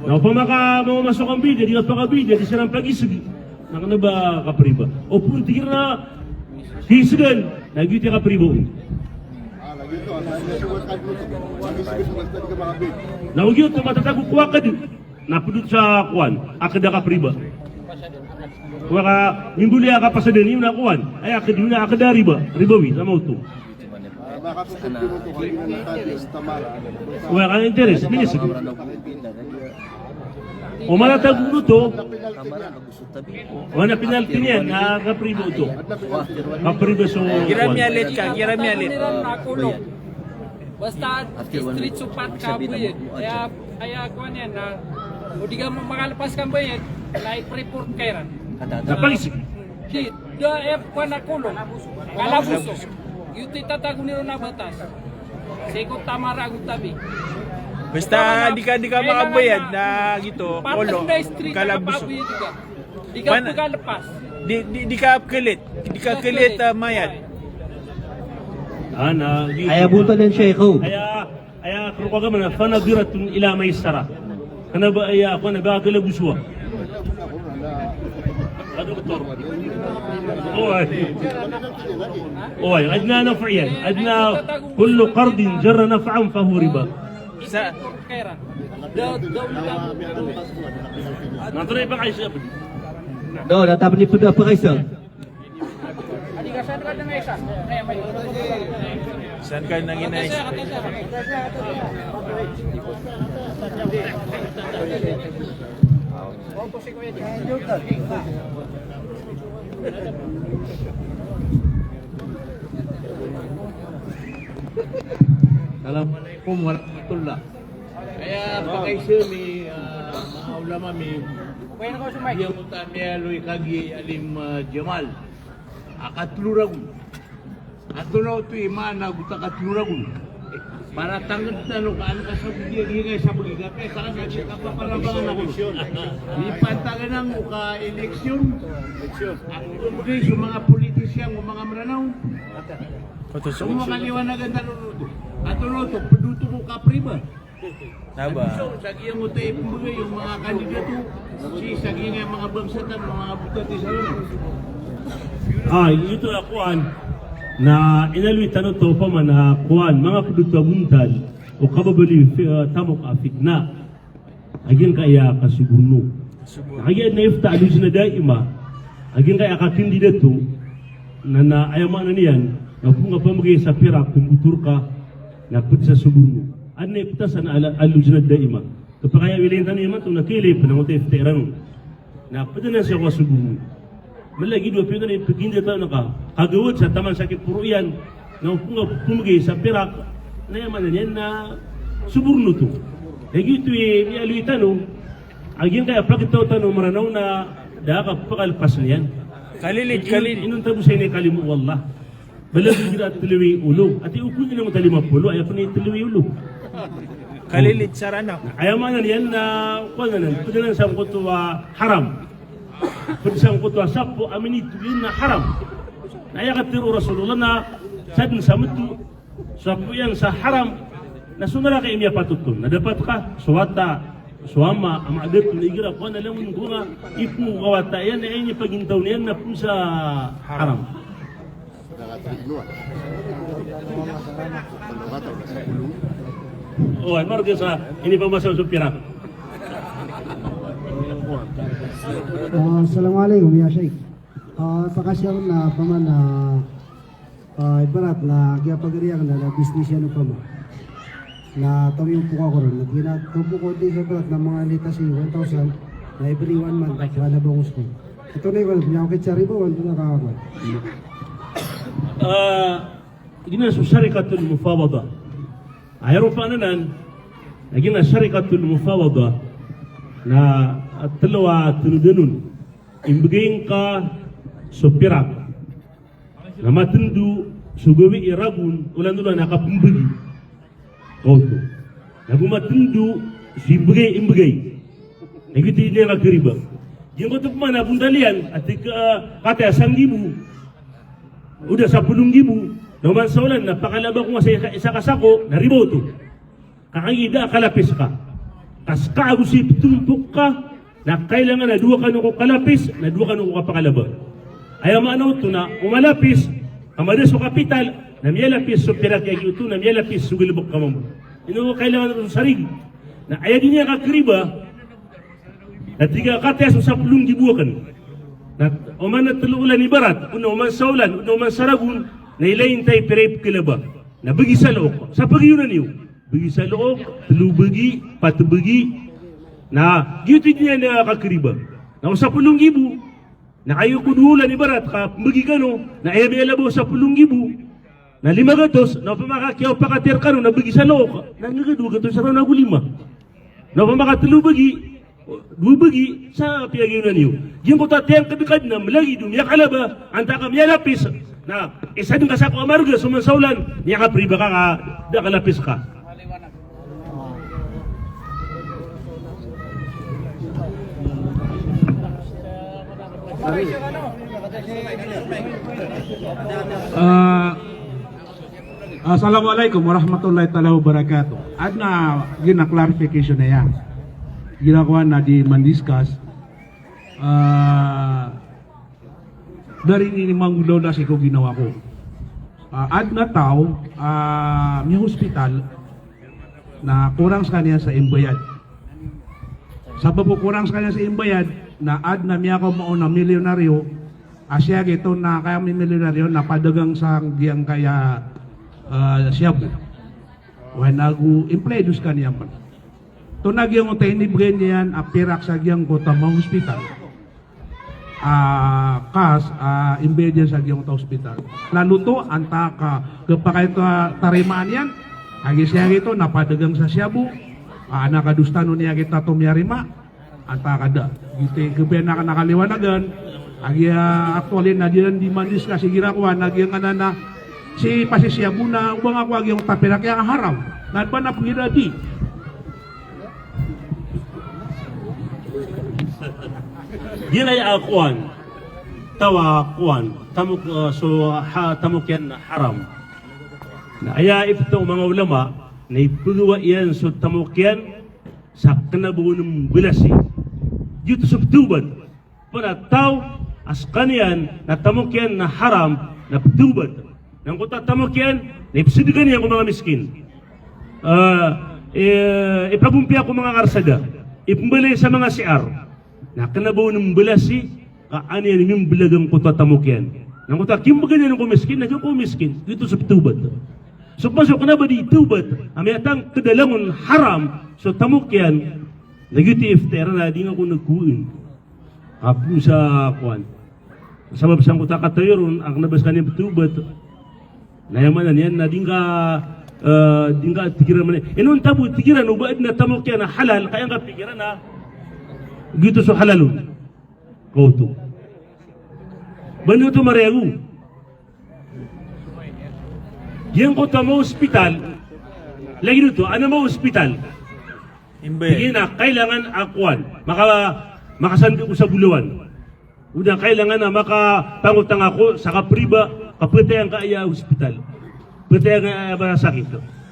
Na pa makamasok ang bida, di ka pa kabida, di siya ng pag-isig. Naka na ba kapriba? O punti na hisigan, nagiti kapribo. Lagi ito. Saya suwat ka dito. Sige tadi ka mga bid. Nawagyo ito, matatagukwa ka din. Napudot sa kuwan, akada kapriba. Kuwa ka, mimbuli ka pa sa din, yung nakuwan. Ay, akada riba, ribawi, sama ito. Makasusunod dito ito. Kaya ginanatali sa tamara. Kuwa ka na interes, minisig. O malatago ito, wala penalty niyan, kapribo ito. Kapribo so Kira mialit ka, kira mialit. Nakulong. Basta street supat ka po yun. Kaya kuhan yan na o di ka makalpas ka po yun, life report kayo rin. Napagisig. Di, da kuhan na kulong. Kalabuso. Yung titatago nilo na batas. Sekot tamara ang tabi. Basta di ka makabayad na gito, Patang kolo, na street na kalabuso. kapabuyo juga. Di ka Man- magalapas. Di ka kilit, di ka kilit mayad. Ana, Ayabutan ng Sheikho. Kaya kung ka man fanadiratun ila maysara. Kana ba ay ako nagagala buswa. هذا دكتور اوه عندنا نفع يعني عندنا كل قرض جر نفعا فهو ربا Isa kairan. نظري بقى يا ابني No, natapos ni Puda pa kayo, sir. Adi ka saan ka na isa? Ay, may. Saan kayo nanginay? Assalamualaikum warahmatullah. Kaya pakai sini mga ulama mi Pwede ko sumay. dia utami aloy kagi alim Jamal. Akatluragun. Atunaw tu imana guta katluragun. Para tanggap na no kaan ka sa bigay sa bigay saan ka pa parabangan ako. Di pantagan ang ka eleksyon. Ako bigay sa mga politisyan o mga mananaw. Semua kaliwanagan tanong ato no to peduto ko ka prima. Naba. So sagi ang utay pumugay yung mga kandidato si sagi nga mga bangsatan mga butati sa ito akuan na inalwi tanong to pa man na kuan mga produkto buntal o kababali tamok afikna agin kaya kasugurno agin na ifta alus na daima agin kaya ka kandidato na ayaman na niyan na kung nga pamagay sa pira kumbutur ka na pati sa sugurno at na ifta sa alus na daima kapag kaya wilin tanong yaman ito nakilip na mga ifta iran na pati na siya kwa sugurno malagi dua pilihan yang begini tahu nak kagawat sa taman sakit puruyan na pumagi sa perak na yaman yan na suburno tu lagi tu ni alwi tanu agin kaya pakitaw tanu maranaw na daka pakalpas niyan Kalilit. inun tabu sa ini kalimu wallah balagi gira tuluwi ulo ati ukun ina mo talima pulo ay pa ni tuluwi ulo Kalilit sarana. ayaman yan na kuan nan sa kutwa haram Pagkisang kutwa sapo amin itulin na haram. Nayakatiru Rasulullah na sadin sa mutu sapo yan sa haram na sunara kay imya patutun. Na dapat ka suwata suama amagat na igira ko na lang nga ipu kawata yan na inyo pagintaw niyan na po sa haram. Oh, marga sa ini pamasaw sa pirak. Assalamualaikum ya Syekh. Pakasya ko na paman na ibarat na kaya pagriang na business yan paman. Na tawin po ako ron. Nagginatubo ko din sa barat ng mga litasi 1,000 na every 1 month at na bangos ko. Ito na yung niya kay Charibo, wala na kakagod. Gina sa syarikatul mufawada. Ayaw pa nanan, gina syarikatul mufawada na talawa tunudunun. Imbigay ka sa pirak na matundu sugawi iragun ulan ulan nakapumbagi. Kauto. Nagumatundu imbigay. Nagiti niya nakiriba. Yung kutub mana bundalian at kata 1,000 udah 10,000 naman sa ulan napakalaba ko sa isa kasako na riboto kakagida kalapis ka kas kaagusip tumpuk ka na kailangan na duwa ka nung kalapis na duwa ka nung kapakalaba ayaw maanaw ito na umalapis kamada sa kapital na miyalapis sa pirakya ito na miyalapis sa gilibok kamamo ino kailangan ito sa sarig na ayaw din niya kakriba na tiga kates sa 10,000 kan na oman na tuluulan ni barat uno oman sa ulan uno oman sa ragun na ilayin tayo pirep kilaba na bagi sa look sa pagyunan niyo bagi sa look tulubagi patubagi na gitu niya na kakriba na sa 10,000 na kayo kudulan ni barat ka bagi kano na ayaw alabo sa 10,000 na 500 na pamakakyaw pakatir kano na bagi sa look na ngagadugato sa raw na gulima na pamakatulubagi bubagi sa piyaginan niyo. Yung kota tiyang kabikad na malagi dum yakalaba anta kam yalapis na isa din ka sa ko amarga sumansaulan niya ka priba ka da kalapis ka. Assalamualaikum warahmatullahi taala wabarakatuh. Adna gina clarification na yan. Ginagawa na di man-discuss dari ni Mangulo na si ko ginawa ko. Ad na tao, may hospital na kurang sa kanya sa imbayad. Sa po kurang sa kanya sa imbayad, na ad na miya ko mo na milyonaryo, asya gito na kaya may milyonaryo na padagang sa giyang kaya siya po. Why nag-employedos kanya man. To nagyang utay ni Bren yan, apirak sa giyang ko tamang hospital. Imbedya sa giyong ta hospital. Lalo to, anta ka, kapag ito tarimaan yan, agi siya ito, napadagang sa Siabu, nakadustano niya kita tumiyarima, anta kada. Giti, kapag nakaliwanagan, agi actually, na diyan di mandis ka, sige rakuan, agi ang na, si Siabu na, ubang ako agi yung tapirak yang haram, nadpa na pangiradi. Yan ay akuan, tawa kuan, tamuk tamuk yan na haram. Na aya ito mga ulama na ipagawa yan so tamuk yan sa kanabuo ng bilasi. Dito sa ptubad, para tao as kanyan na tamuk yan na haram na ptubad. Nang kuta tamuk yan, na ipsidigan yan kung mga miskin. Ipagumpia ko mga karsada, ipambali sa mga siar. Na kanabaw ng balasi, kaano yan yung bilagang kutatamok yan. Nang kuta, kimbaga niya ng kumiskin, nagkumiskin, dito sa tubat. So pasok na ba di tubat, amayatang kadalangon haram, so tamok yan, nagiti iftera na, di nga ko nagkuin. Apo sa kuan. Sa mabasang kuta katayoron, ang nabas kanyang tubat, nayamanan yan, na di nga tigiran man yan. Noon tabo, tigiran, ubaad na tamok yan na halal, kaya nga tigiran na, gitu so halalun kau tu banu tu maregu yang kota mau hospital lagi dito ano mau hospital hindi na kailangan akuan makasandi ko sa buluan udah kailangan na makapangutang ako sa kapriba kapatayang kaya hospital kapatayang kaya sakit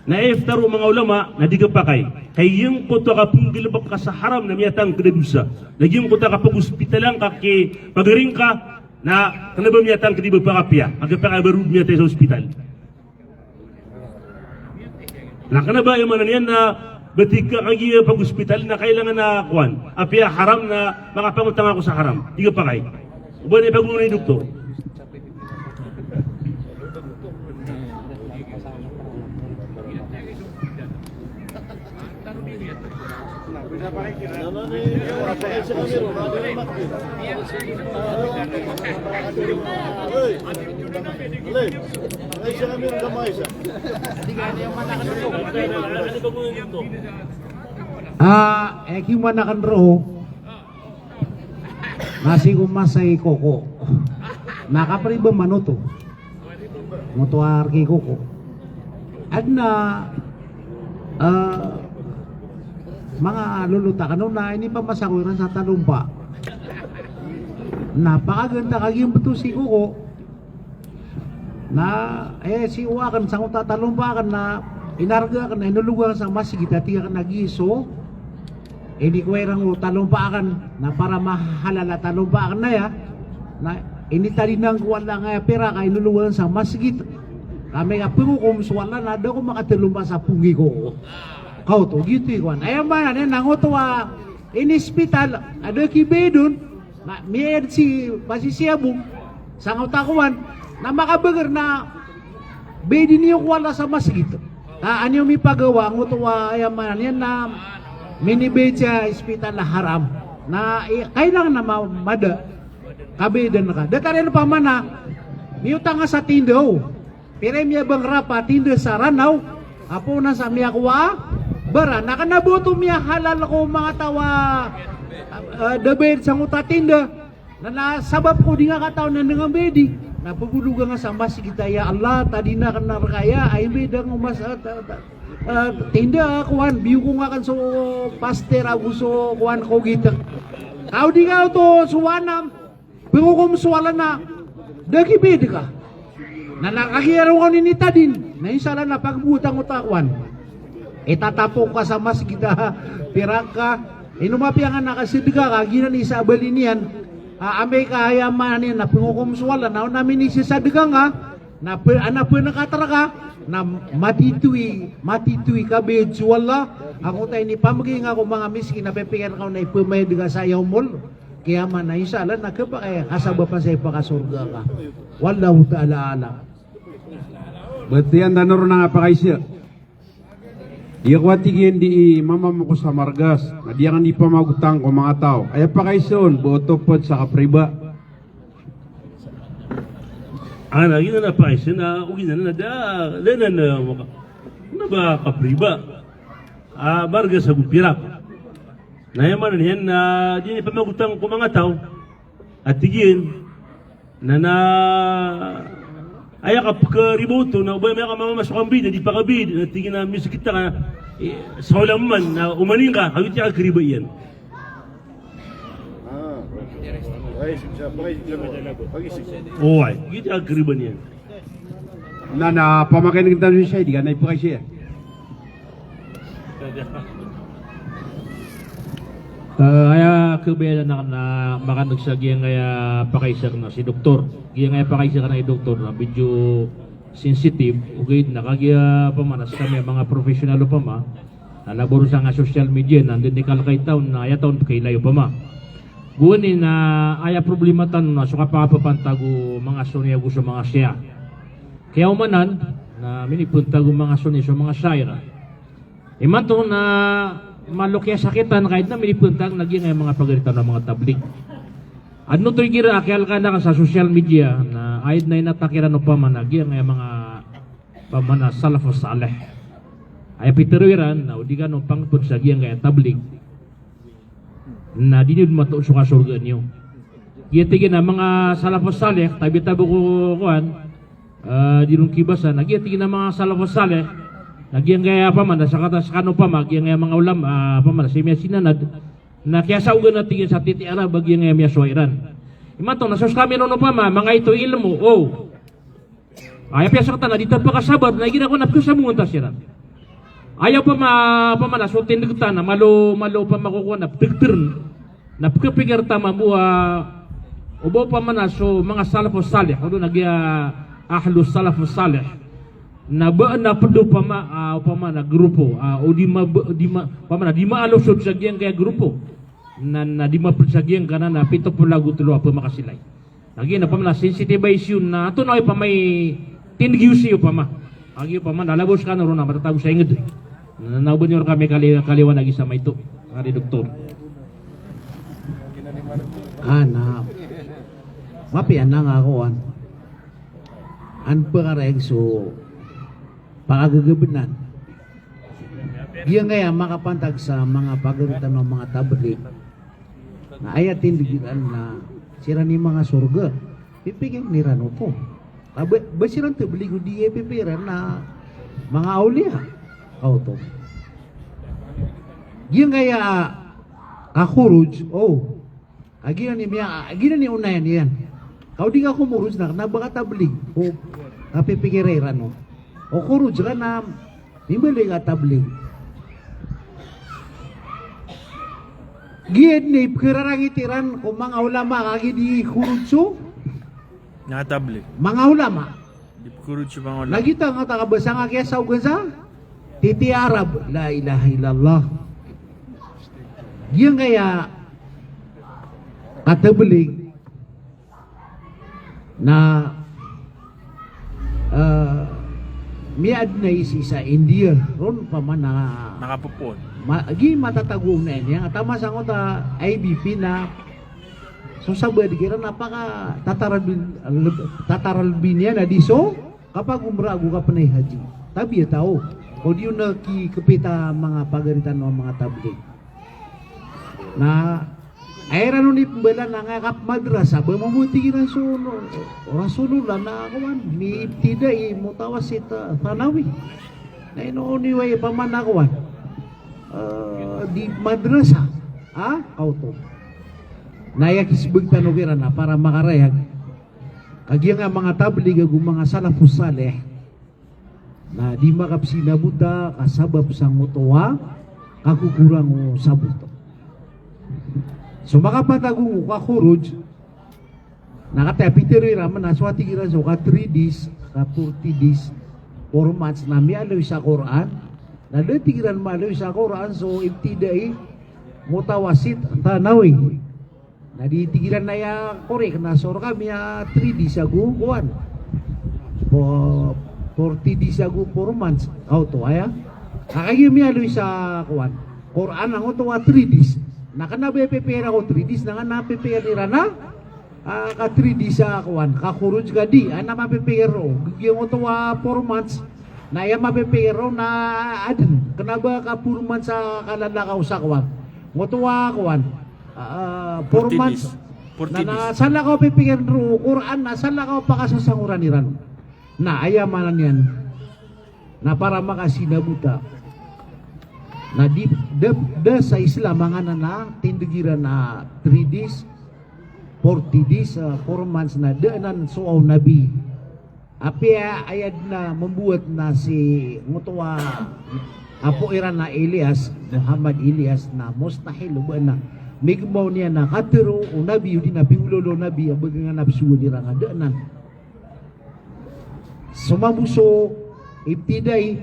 na iftaro mga ulama na di ka pakay. Kay yung kuto ka punggilabak ka sa haram na miyatang kredusa. Lagi yung kuto ka pag-hospitalang ka pagaring ka na kanaba miyatang kadibag pakapya. Agapakabarud miyatay sa hospital. Na kanaba yung manan yan na batik ka kagi pag-hospital na kailangan na kuwan. Apya haram na makapangutang ako sa haram. Di ka pakay. Uban ipag-unay doktor. Kimana kan ro nasi umasay koko nakapriba manuto motuar ki koko adna mga luluta kano na ini pa masakuran sa talumpa napakaganda kaging betul si koko na si uwakan sang tatalumpa kan na inarga kan na inulugan sang masig kita tiga kan nagiso ini kuwerang talumpaan na para mahalala talumpaan na ya na ini tadi nang wala nga pera kay inulugan sang masig kami nga pungkom swala na daw ko makatalumpa sa pungi ko kau to gitu ikuan ayam mana nih nangotoa ini hospital ada kibedun na mied si pasi Siabu sang utakuan na makabagar na bedi niyo wala sa masjid anyo mi pagawa ang utoa ayam mana nih na mini beja hospital na haram na kailangan na mada kabedan ka datarin pa mana miutang sa tindo pire miya bang rapa tindo sa ranaw apo na sa miya kuwa bara nakanaboto miya halal ko mga tawa debed sang utatinda na nasabab ko di nga kataw na nga bedi napaguluga nga sa mas kita ya Allah tadi na kan kaya ay bedang umas tinda kuan biu ko nga kan so paster aguso kuan ko gita kau di nga to suwanam bingukom suwala na dagi bedi ka na nakakiyaro ko ni tadin na insala na pagbutang utakwan itatapok ka sa mas kita piraka inumapi ang nakasidga ka ginan isa balinian amay kahayaman ni na pingukumswala na namin isisadga nga na anak po nakataraka na matitui kabe wala ako tayo ni pamagi nga ako mga miskin na pepikir ka na ipumay diga sa ayaw mol kaya man na isalan na kapa kaya kasaba pa sa ipakasurga ka wallahu ta'ala ala. Batian danor na nga pa kayo siya. Iyakwatikin di mamam ko sa margas. Nadiyan di pa magutang ko mga tao. Kaya pa kayo son, buoto po sa kapriba. Ana, yun na pa isa na ugi na lenan na ba kapriba. Barga sa gupirap. Nayaman yan na di pa magutang ko mga tao. At tigin na ayak ka riboto na ubay may ka mga masukang bida, di pa ka bida, tingin na misakit ka sa ulam man na umaning ka, kagit ka kriba yan. Oo ay, kagit ka kriba niyan. Na pamakinig tayo siya, di ka na ipakay siya. Kaya kubela na makanag sa giyang kaya pakaisar na si doktor. Giyang kaya pakaisar na doktor na medyo sensitive. Okay, nakagya pamanas kami mga profesional pa ma. Nalabor sa nga social media nandun ni kalakay taon na aya taon kay layo pa ma. Guwanin na aya problema tan na suka pa papantago mga sonya gusto mga siya. Kaya umanan na minipuntago mga sonya sa mga sayra. Imanto na malukya sakitan kahit na minipuntang naging mga pagalitan ng mga tablig. Ano to'y kira, akyal ka na sa social media na ayad na inatakiran o paman naging mga pamana salafos saleh. Ay piteruiran na udigan o pangpun sa giyang kaya tablig na dinid matuon sa kasurga niyo. Kaya tigin na mga salafos saleh, tabi-tabo ko kuhan, dinong kibasan, nagiyatigin na mga salafos saleh, nagyang gaya pa man, sa kano pa magyang gaya mga ulam, pa man, si Mia sinanad, na kaya sa ugan natin sa titi Arab, magyang gaya Mia suwairan. Imato, nasos kami nono pa ma, mga ito ilmo, ayaw pa sa kata na, dito pa kasabab, na ginako ko sa munta siya. Ayaw pa man, so tinigta na, malo pa makukuha na, na pagkapigar tama mo, ubaw pa man, so mga salafos salih, o doon nagya ahlus salafos salih, na ba na pedo pama na grupo o di maalusod sa giyang kaya grupo na di mapagsagyan kana na pito po lagu tulo pa makasilay lagi na pama na sensitive issue na ato na pa may tingiusi pa ma agi pa man nalabos ka na ron na matatago sa ingid nanawban nyo kami kaliwan lagi sa may ito ari doktor na mapian na nga ako an pangareg so pagagagabinan. Diyan kaya makapantag sa mga pagalitan ng mga tablig na ayatin digilan na sira ni mga surga. Pipigyan ni Rano po. Ba sirang tablig o di pipiran na mga aulia. Auto. Diyan kaya kakuruj, agina ni unayan yan. Kau di ka kumuruj na baka tablig o kapipigiray Rano. O kuruj ka na nimbali ka tablig. Giyad ni kirarangitiran kung mga ulama kagi di kurutso. Nga tablik. Mga ulama. Di kurutso mga ulama. Nagita nga takabasa nga kaya sa ugansa. Titi Arab. La ilaha illallah. Giyang kaya katablig na miad na isi sa India ron pa man na Nakapupon. agi matatago na yan tama sa ta IBP na so sabay di kira napaka tataralbin yan na diso kapag umrago ka panay haji tabi ya tao o di yun nakikipita mga pagaritan ng mga tablig na ay rano ni pembela na nga kap madrasa ba mamuti rasulullah lang na kawan ni tidak mutawas ita tanawi na inooni way paman kawan di madrasa kauto nayakis bagtanugiran na para makarayag kagya nga mga tablig ag mga salafus saleh na di makapsina buta kasabab sang mutuwa kakukurang sa buto. So makapatagung kakuruj Nakataya pitero iraman na swati gira so ka 3 days, ka 40 days, 4 months na mi aloy sa Quran. Na tigiran maloy sa Quran so ibtidai mutawasit tanawi. Na ditigiran na ya korek na soro kami 3 days ago kuan. 40 days ago 4 months. Auto aya. Kakagi mi aloy sa kuan. Quran ang to 3 days. Nakana BPPR ako 3 days na nga na-prepare nila na ka 3 days sa kuan ka khuruj gadi ana ma-prepare ro gyung to 4 months na ya ma-prepare ro na adin kenaba ka 4 months sa kalalakaw sa kuan motuwa kuan 4 months 40 na sala ko prepare ro Quran na sala ko pakasasanguran niran na ayamanan yan na para makasinabuta na di sa Islam mga na tindigiran na 3 days 40 days 4 months na daanan suaw nabi api ayad na membuat na si mutuwa apo iran na Elias Muhammad Elias na mustahil ba na migmaw niya na katero o nabi di na piulolo nabi abagang nabsuwa dira nga daanan sumabuso ibtiday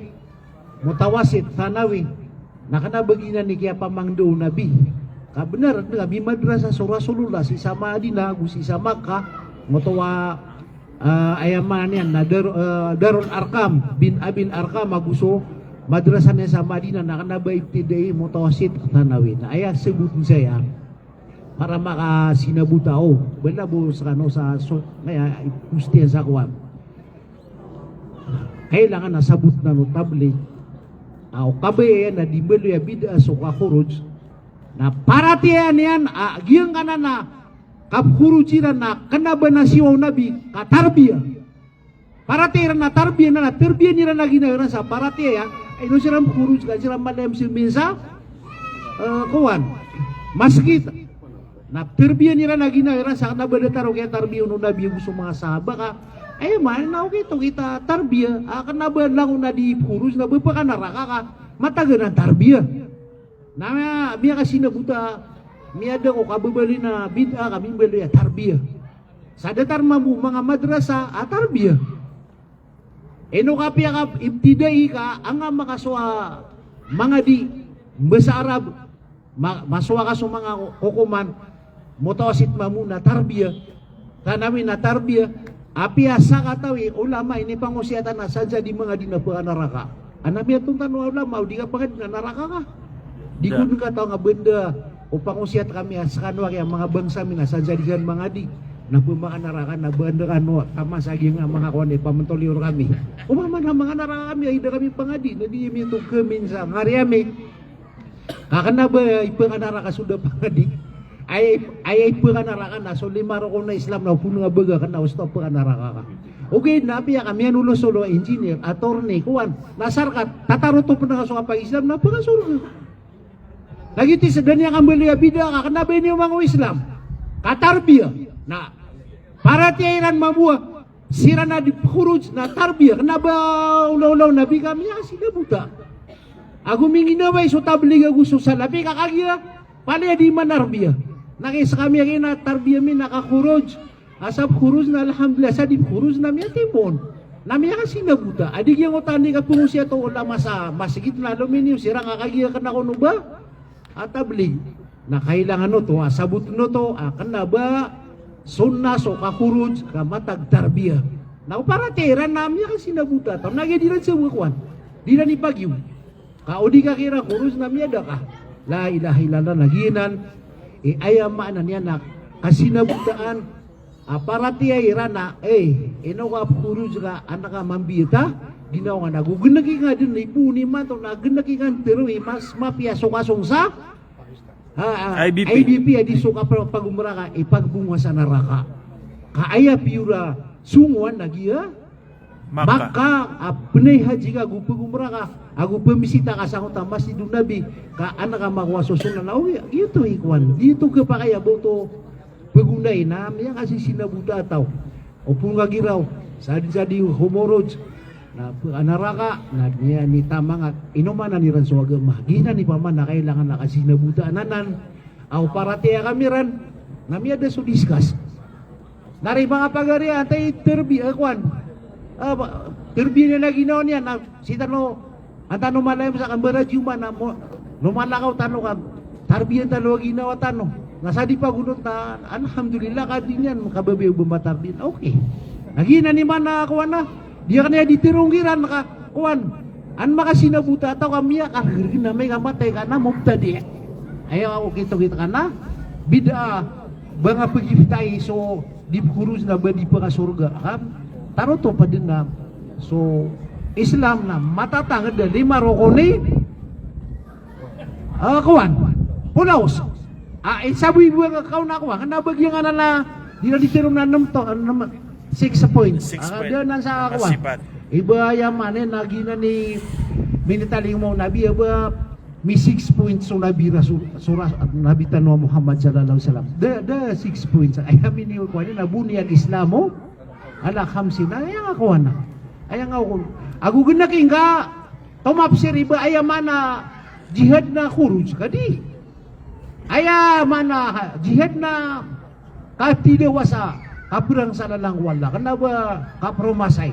mutawasit tanawi nakanabagina ni kaya pamangdo nabi kabenar nga bi madrasah sa Rasulullah si sama Madinah si sama Makkah motowa ayaman yan na Darul Arkam bin Abil Arkam maguso madrasah niya sa Madinah nakanabay ibtiday mutawasit tanawi na aya sebutun saya para makasinabutao bala bo sa kano sa so kaya gustihan sa kuwan kailangan nasabut na notable o kabe na dimbelo ya bida so kahuruj na paratian yan agiyang kana na kaphurujiran na kanaba na siwaw nabi katarbiya paratiran na tarbiya na tarbiya nila na ginagawa sa paratiya ay no siram khuruj ka siram malam silminsa kuwan masjid na tarbiya nila na ginagawa sa kanaba na taro kaya tarbiya no nabi gusto mga sahaba ka ay man na okay to kita tarbiya akan na lang na di purus na ba ka naraka ka matagan ang tarbiya na biya kasi nabuta miada ko kababali na bid'a kami bali tarbiya sa datar mamu mga madrasa tarbiya eno kapya ka ibtidai ka ang makaswa mga di basa Arab maswa ka sa mga hukuman mutawasit mamu na tarbiya kanami na tarbiya api asa katawi ulama ini pangusiatan na saja di mga dinapuan neraka. Anami atong tanong ulama di ka pagad na neraka ka. Di ko ka tao nga benda o pangusiat kami asa kanwa kaya mga bangsa mina saja di kan mga di na pumaka neraka na benda kanwa tama sagi nga mga kuan pamantolior kami. Umaman na mga neraka kami ay kami pangadi na di mi to kemin sa ngariami. Kakana ba ipang neraka sudah pangadi. Ay penganarakan na so lima ko na Islam na puno nga baga kana usta penganaraka ka. Okay na piya kami anulo solo engineer attorney kuan nasarkat tataruto pa na so pag Islam na pangasuro. Lagi ti sedan yang ambil ya bida ka kana ba niyo mga Islam. Katarbiya na para ti iran mabuah sira na di khuruj na tarbiya kana ba ulaw nabi kami sila buta. Aku mingin na ba so tablig gusto sa labi kakagira pala di manarbiya. Nakisa kami yung tarbiya mi nakakuruj. Asap kuruj na alhamdulillah sa di kuruj na miya timon. Na miya kasi nabuta. Adig yung utani ka pungusya to ulama sa masigit na aluminium. Sira kakagiya ka na kuno ba? Atablig. Na kailangan no to. Sabut no to. Kana ba? Sunna so kakuruj. Kamatag tarbiya. Na para tera na miya kasi nabuta. Tao nagadiran sa bukuan. Di na ni pagyo. Kaudi ka kira kuruj na miya da ka. La ilaha illallah naginan. Ayamaan niya na kasinabutaan para tiya irana ino ka puro juga anak ka mambita ginawa nga nagugunagi nga din ipuni man to nagunagi nga pero mas mapia sukasong sa IBP adi suka pagumra ka ipagbunga sa naraka kaaya piura sungwan nagiya maka apnay haji ka gupagumra ka aku pemisita ka sa Masjidun Nabi ka anak ka makuwasosun na gitu ikwan dito ka pa kaya boto pagunay na miya kasi sinabuta ataw o punga giraw sadi homoroj na anaraka na niya ni tamang at inuman na ni ran so agama gina ni paman na kailangan na kasi sinabuta ananan aw para tiya kamiran na miya da so discuss Nari mga pagarian, tayo terbi na ginawa niya, na si Tano, ang Tano malay mo sa kambara Juma, na lumalakaw Tano ka, tarbiyan Tano ginawa Tano. Nasa di pagunot na, alhamdulillah, kadinyan, kababi bumatarbiyan. Okay. Nagina ni mana kuwan na, dia kanya ditirunggiran, kuwan, an makasinabuta, ataw kamiya, na may kamatay ka na, mubtadi. Ayaw ako kita ka na, bida, mga pagkiftay, so, di kurus na ba di pa ka surga, taro to pa din na, so, Islam na matatangad na di Maroko ni kuwan, punaws. Sabi mo nga kaw na kuwan, kanabagyan nga na di na ditirong na 6 points. Diyan na sa kuwan. Iba yaman nagina ni minitaling mo nabi, iba may 6 points so nabi surah nabi tanwa Muhammad sallallahu alaihi wasallam. The 6 points. Ay amin ni kuwan na bunyag Islamo ala khamsina ay nga kuwan na. Ay nga ako. Agugun na kinga tomapsir iba ay mana jihad na khuruj kadi. Ay mana jihad na katidewasa kabrang sa lalang wala kanaba kapromasay.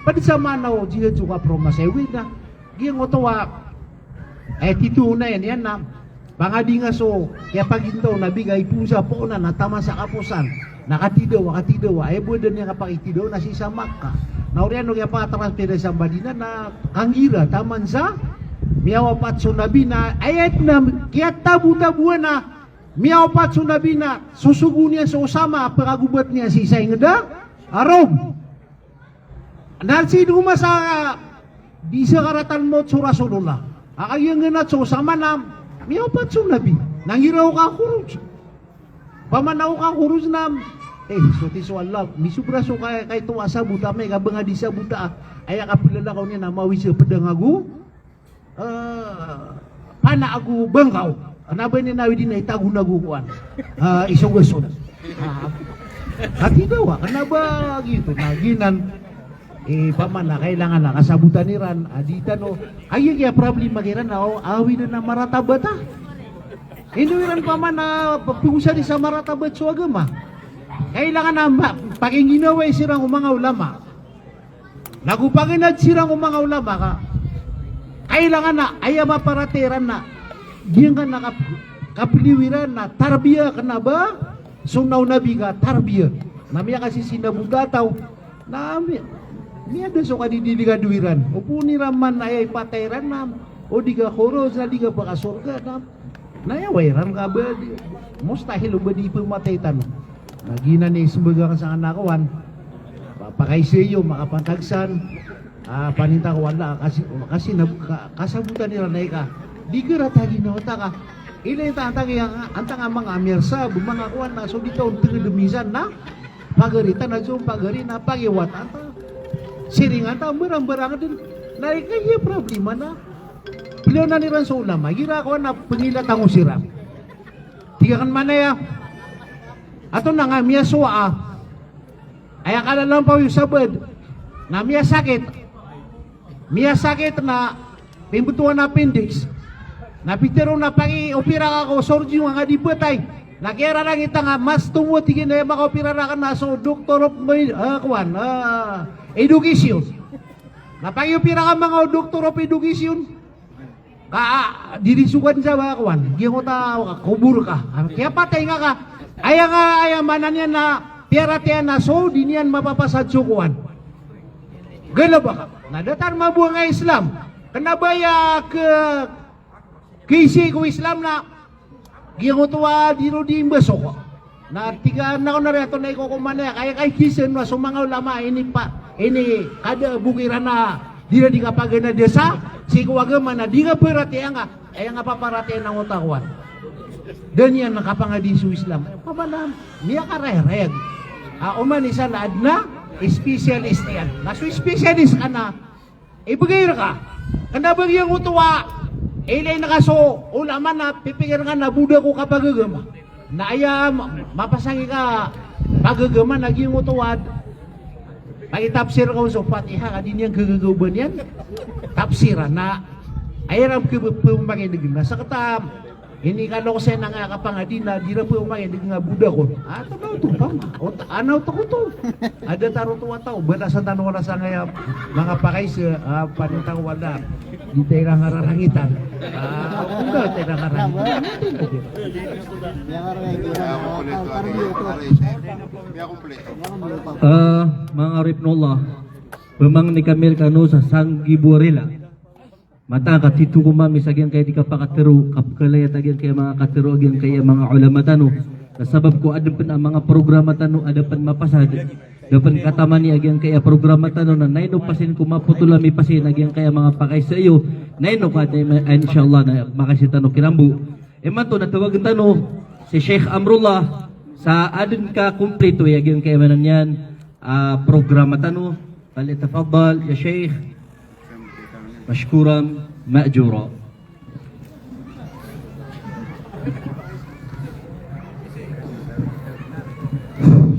Padi sa manaw jihad juga promasay wina. Giyang otawa tito na yan na pangadi nga so kaya pagindaw nabigay pusa po na natama sa kapusan nakatidaw ay buwan niya kapakitidaw na si Samakka na oriano kaya patatransfer sa Madina na kangira taman sa miyawapat sunabi na ayat na kaya tabu-tabuan na miyawapat sunabi na susugo niya sa usama pagagubat niya si Saingda Arom nansino sa di sa karatan mo sa Rasulullah akayang nga so sama na miyawapat sunabi nangiraw ka kurus pamanaw ka kurus na so tiso Allah misubra so kay tuwa sa buta may kabanga di sa buta ay kapilala ko niya na mawis sa pedangagu pana aku bangkaw anabay ni nawi din ay tagunaguan isugason katidaw kanaba gitu naginan pamana kailangan na kasabutan ni Ran adita no ayun kaya problema kira na awi na maratabata inuwiran pamana pagpusa di sa maratabat so agama kailangan na pakinginaway sirang mga ulama nagupaginad sirang mga ulama ka kailangan na ayaw maparateran na diyan ka na kapiliwiran na tarbiya ka na ba sunaw na biga tarbiya namiya kasi sinabugataw na niya so ka didiligaduiran upo ni raman ay patayran na o di ka khoros na di ka pakasurga na nayawairan ka ba mustahil ba di pumatay tanong nagina ni sumbaga ka sa anakawan pakayseyo makapantagsan paninta ko wala kasi kasabutan nila na ka di ka ratagi na wata ka ilay tatang antang mga amirsa mga kuwan na so dito ang tingdemisan na pagarita na so pagari na pagiwat anta siringan ta barang-barang din naik kaya problema na beliau na niran sa ulama gira ko na pangilat ang usira tiga kan mana ya ato na nga miya suwa ay akala lang pa yung sabad na miya sakit na pimbutuan na appendix na pitero na pang-opera ako sorgyo nga di batay nakira lang ita nga mas tumutigin na yung maka-opera ka na so doctor of education na pang-opera ka mga doctor of education dirisukan sa mga kawan giyan ko ta kubur ka kaya patay nga ka aya manan yan na piyaratian na so di niyan mapapasad sukuan galaba ka nadatar mabuang nga Islam kanabaya kisi ko Islam na giyan ko tuwa diro di imbaso ko na tigaan na ko na rin ito na ikukumana kaya kay kisen na so mga ulama ini kada bukiran na di na di kapag na desa si kuwagama na di nga perhatian nga ay nga paparatian ng utakwan dan yan nakapangadi sa Islam pamanam niya karereg uman isa na adna specialist yan na so specialist ka na ibigay ka kanda bagyang utuwa ilay nakaso ulaman na pipigir ka na buda ko kapagagama na aya mapasangi ka pagagama naging utuwad pag-itapsir ko sa Fatiha kadin yang gagagawan yan tapsiran na ayaram pumakinig na sa kata Ini kalau saya nang kapangadina, di na po umay, hindi nga buda ko. Ato na ito pa. Anaw to ko to. Ada taro tuwa tao. Bala sa tanong na sa ngaya, mga pakay sa panitang wala. Di tayo nga rarangitan. Buda tayo nga rarangitan. Biar kompleto. Mga Ripnullah, pemang ni Kamil kanu sa Sanggi Buarila. Mata ka titu kumami sa kaya di ka pakatero, kapkalaya tagyan kaya mga katero, agyan kaya mga ulama tano. Kasabab ko adapan ang mga programa tano, adapan mapasad. Dapan katamani agyan kaya programa tano na naino pasin kumaputulami pasin agyan kaya mga pakay sa iyo. Naino ka inshallah na makasitano kinambu. Eman to natawagan tano si Sheikh Amrullah sa adin ka kumpleto agyan kaya manan yan programa tano. فليتفضل يا شيخ مشكورا مأجورا.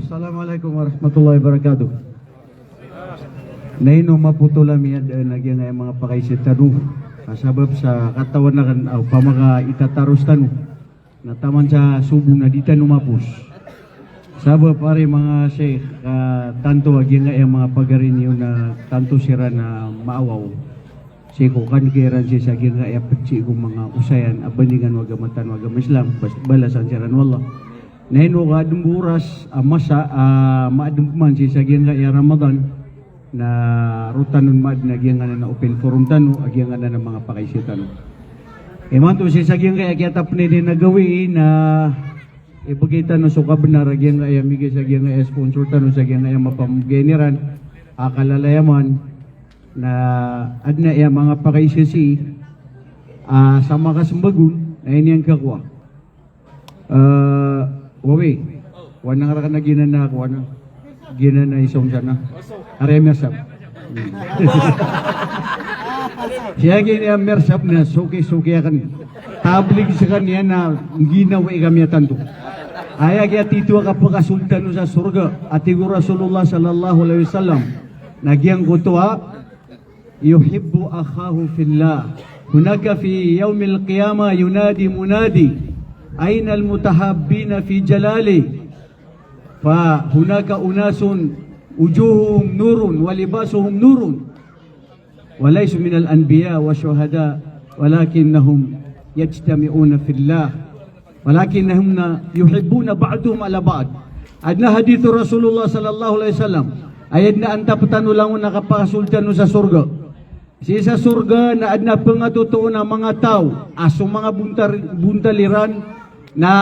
Assalamualaikum warahmatullahi wabarakatuh. Naino maputulam yan nagyang nga mga pakaisit tanu. Kasabab sa katawan na kan pamaka itatarus tanu. Nataman sa subong na di tanu mapus. Sabab pare mga sheikh tanto agyan nga yung mga pagarin yun na tanto sira na maawaw. Siko kan kiran siya agyan nga yapatsi kong mga usayan abaningan wagamatan wagamislam balasan siran wallah. Naino ka dumburas masa maadumpuman siya agyan nga Ramadan na rutanon maad na agyan nga na open forum tanu agyan nga na mga pakaisitan. Eman to siya agyan nga kiatap na din nagawi na ipagkita no suka benar agyan nga migay sa agyan nga sponsor tanu sa agyan nga mapamgeniran akalalayaman na adna ya mga pakaisisi sa makasambagun na ini ang kakwa wawi wanang raka na ginana ako wana ginana isong sana aremersap siya gina mersap na suki-suki akan tablig sa kanya na ginawa kami tanto. Aya kaya tito ka pagkasultan sa surga at igo Rasulullah sallallahu alaihi wasallam nagyang kutuwa yuhibbu akhahu fillah hunaka fi yawmil qiyamah yunadi munadi aina almutahabbina fi jalali fa hunaka unasun ujuhum nurun wa libasuhum nurun wa laysu minal anbiya wa syuhada walakinnahum yajtami'una fillah walakinnahum yuhibbuna ba'duhum ala ba'd. Adna hadithu Rasulullah sallallahu alaihi wasallam ayat na anta patanulangon nakapakasultan sa surga. Si sa surga na adna pangatutuo na mga tao asong mga buntaliran na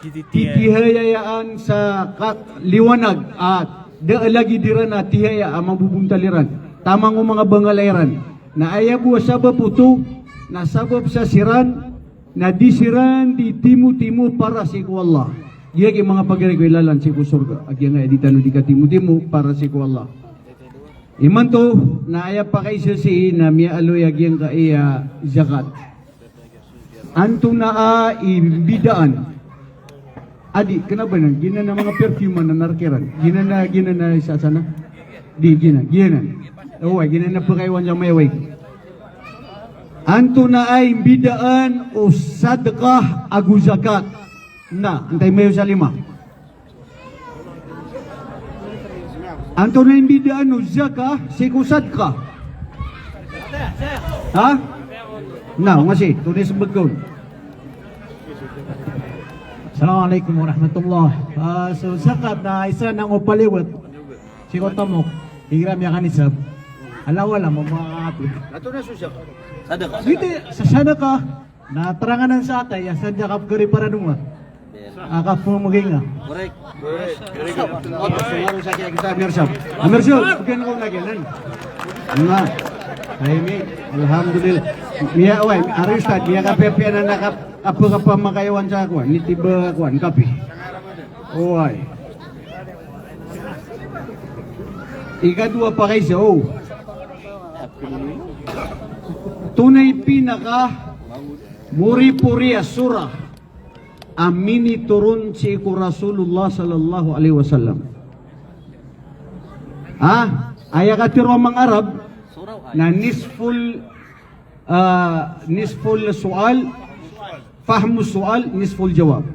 titihayayaan sa liwanag at lagi dira na tihaya ang mabubuntaliran tamang mga bangalayran na ayabu sabab puto na sabab sa siran na disiran di timu-timu para si Allah. Dia ke mga pagari ko ilalan si surga. Agya nga editano di ka timu-timu para si Allah. Iman to na aya pa kay si na miya aloy agyang ka iya zakat. Anto na ibidaan. Adi kenapa nang gina na mga perfume na narkeran. Gina na sa sana. Di gina. Oh, gina na pakaiwan sa mayaway. Anto na ay bidaan o sadaqah agu zakat. Na, antay mayo sa lima. Anto na yung bidaan o zakah, siku sadaqah. Ha? Na, ngasih, tulis bagkon. Assalamualaikum warahmatullahi so zakat na isa nang upaliwat siku tamok, higram ya kanisab. Alawala mo mga ato. Ato na susyak. Dito sa sadaka na teranganan sa atay sa jakap gari para duma. Akap po maginga. Correct. Sumaru sa kaya kita mersap. Mersap, bukan kau lagi nan. Nah, ini alhamdulillah. Iya awai, hari ustad dia KPP na nakap apa makayawan sa akuan, ni tiba akuan kapi. Oi. Ika dua pakai so. Tunay pinaka muri-puri surah amini turun si Rasulullah sallallahu alaihi wasallam. Ayat katiro mang Arab na nisful sual fahmu soal nisful jawab.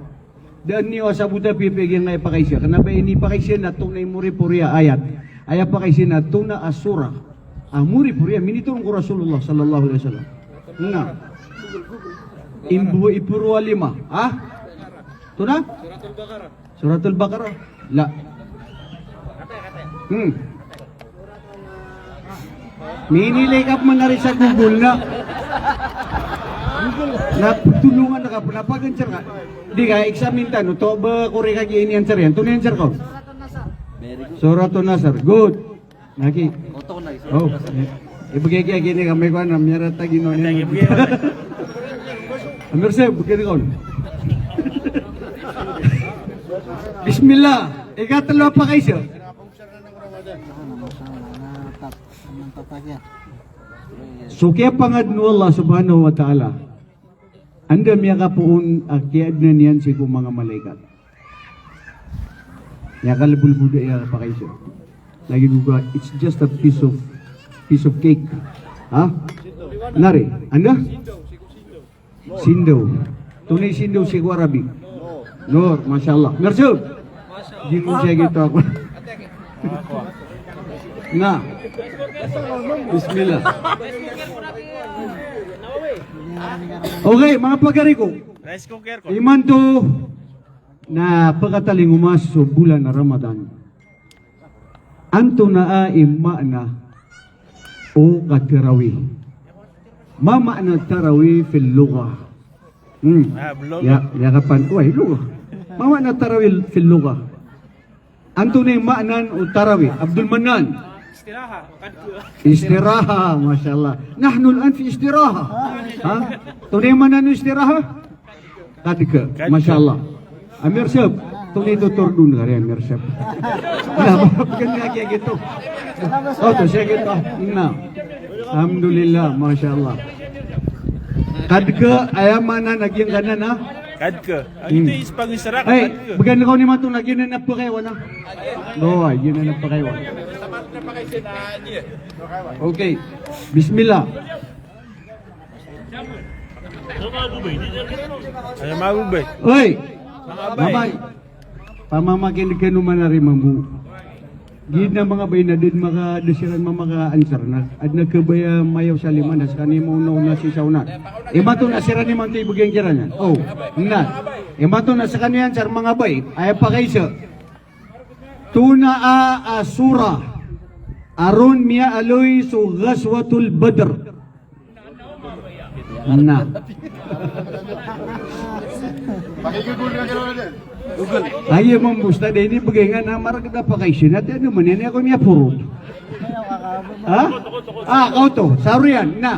Dan ni wasabuta pipigyan nga ipakaisya. Kenapa ini pakaisya na tunay muri puria ayat. Ayat pakaisya na tuna asura. Muri puria minitulong ko Rasulullah sallallahu alaihi wasallam. Nga. Imbu ipurwa 5. Ah? Tuna? Suratul Baqarah. La. Minilay ka manari sa Google na. Tulungan na ka, napagansyar ka. Di ka, examine tano, to ba kuri ka ini answer yan? Tunay answer ko? Suratul Nasr. Good. Naki. Oh. Ibigay kaya gini kami ko na miyara tagino niya. Amir sir, bukit ko. Bismillah. Ikatalo pa kayo sir. Sukya pangadno Allah subhanahu wa ta'ala. Anda miya kapuun akiad na niyan si mga malaikat. Ya kalbul buda ya pa kayo sir. Lagi juga, it's just a piece of cake. Ha? Nari, anda? Sindo. Tunay sindo si Arabic. Nur, Masya Allah. Mersub. Jika saya gitu aku. Nah. Bismillah. Okay, mga pagari ko. Iman to na pagkataling umaso bulan na Ramadan. Anto na imma na o katirawih. Ma ma'na tarawih fil lugha. Ya kapan? Wah, lugha. Ma ma'na tarawih fil lugha. Anto na ma'nan o tarawih. Abdul Manan. Istiraha, Masya Allah. Nahnu al-an fi istiraha. Ha? Tunay manan istiraha? Kadika, Masya Allah. Amir Syab, tunay tutur dun ka rin, Amir Syab. Bukan lagi gitu. Oh, to siya gitu. Nah. Alhamdulillah, Masya Allah. Kadika, ayam mana nagyang kanan ha? Kadka. Ang ito is pang-isara ka. Ay, bagan ko ni matong nagyan na napakaiwan ha? No, ay, yun na napakaiwan. Okay, Bismillah. Ano magubay? Oy, mamay. Pamamakin ka naman na rin mamu. Gid na mga bay na din makadesiran mga answer na. At nagkabaya mayaw sa liman na sa kanimo na si sauna. Imato na sira ni manti bugeng kira niya. Oh, na. Imato na sa kaniyan sa mga bay. Ay pa kayo. Tuna asura. Aron miya aloy so ghazwatul Badr. Na. Pakikigul ka gano'n din. Ayo membusta deh ini bagengan amar kita pakai sinat ya nemenin aku miya puro. Ha? Kau to, Saurian. Nah.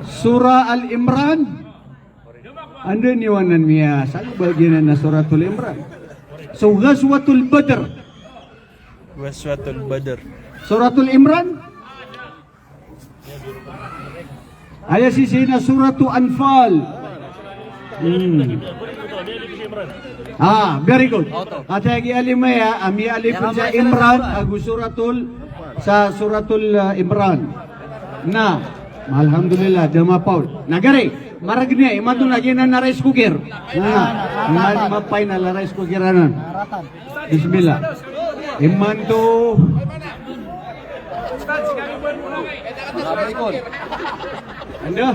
Surah Al-Imran. Anda niwanan miya sa bagian na Suratul Imran. So Ghazwatul Badr. Ghazwatul Badr. Suratul Imran. Ayat sisi na Suratul Anfal. Very good. At lagi alimaya, ami alipun sa Imran, agu suratul Imran. Na, alhamdulillah, dama Paul. Nagari, maragnya, iman tu lagi na rice cooker. Iman mapay na rice cooker anan. Bismillah. Iman tu. Anda?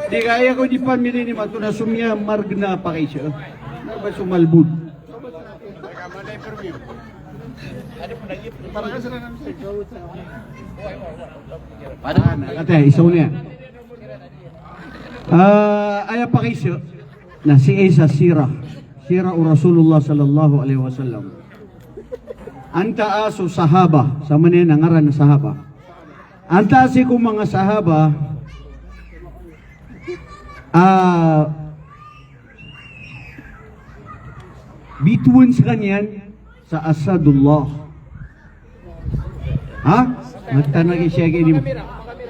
Di kaya ko di pamili ni Mato na sumya margna pa kayo siya. Ba sumalbud? Ate, isaw niya. Aya pa kayo siya na si Isa Sira o Rasulullah sallallahu alaihi wasallam. Anta aso sahaba, sa manin ang ngaran ng sahaba. Anta si kong mga sahaba, bituin sa kanyan sa Asadullah. Ha? Magtanagi siya gini.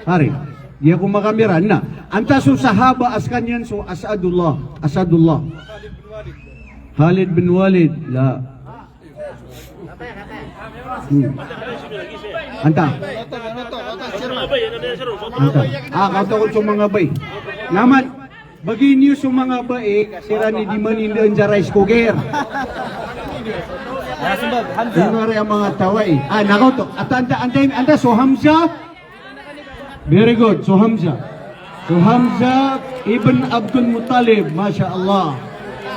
Hari, di ako makamera na. Anta so sahaba as kanyan so Asadullah. Khalid bin Walid. La. Anta. bay, ano na sir? Katakot sa mga bay. Naman, bagi niyo sa mga bay, sira ni di manindaan sa rice cooker. Ano rin ang mga taway? Nakaw to. At anda, so Hamza. Very good, so Hamza. So Hamza ibn Abdul Muttalib, Masya Allah.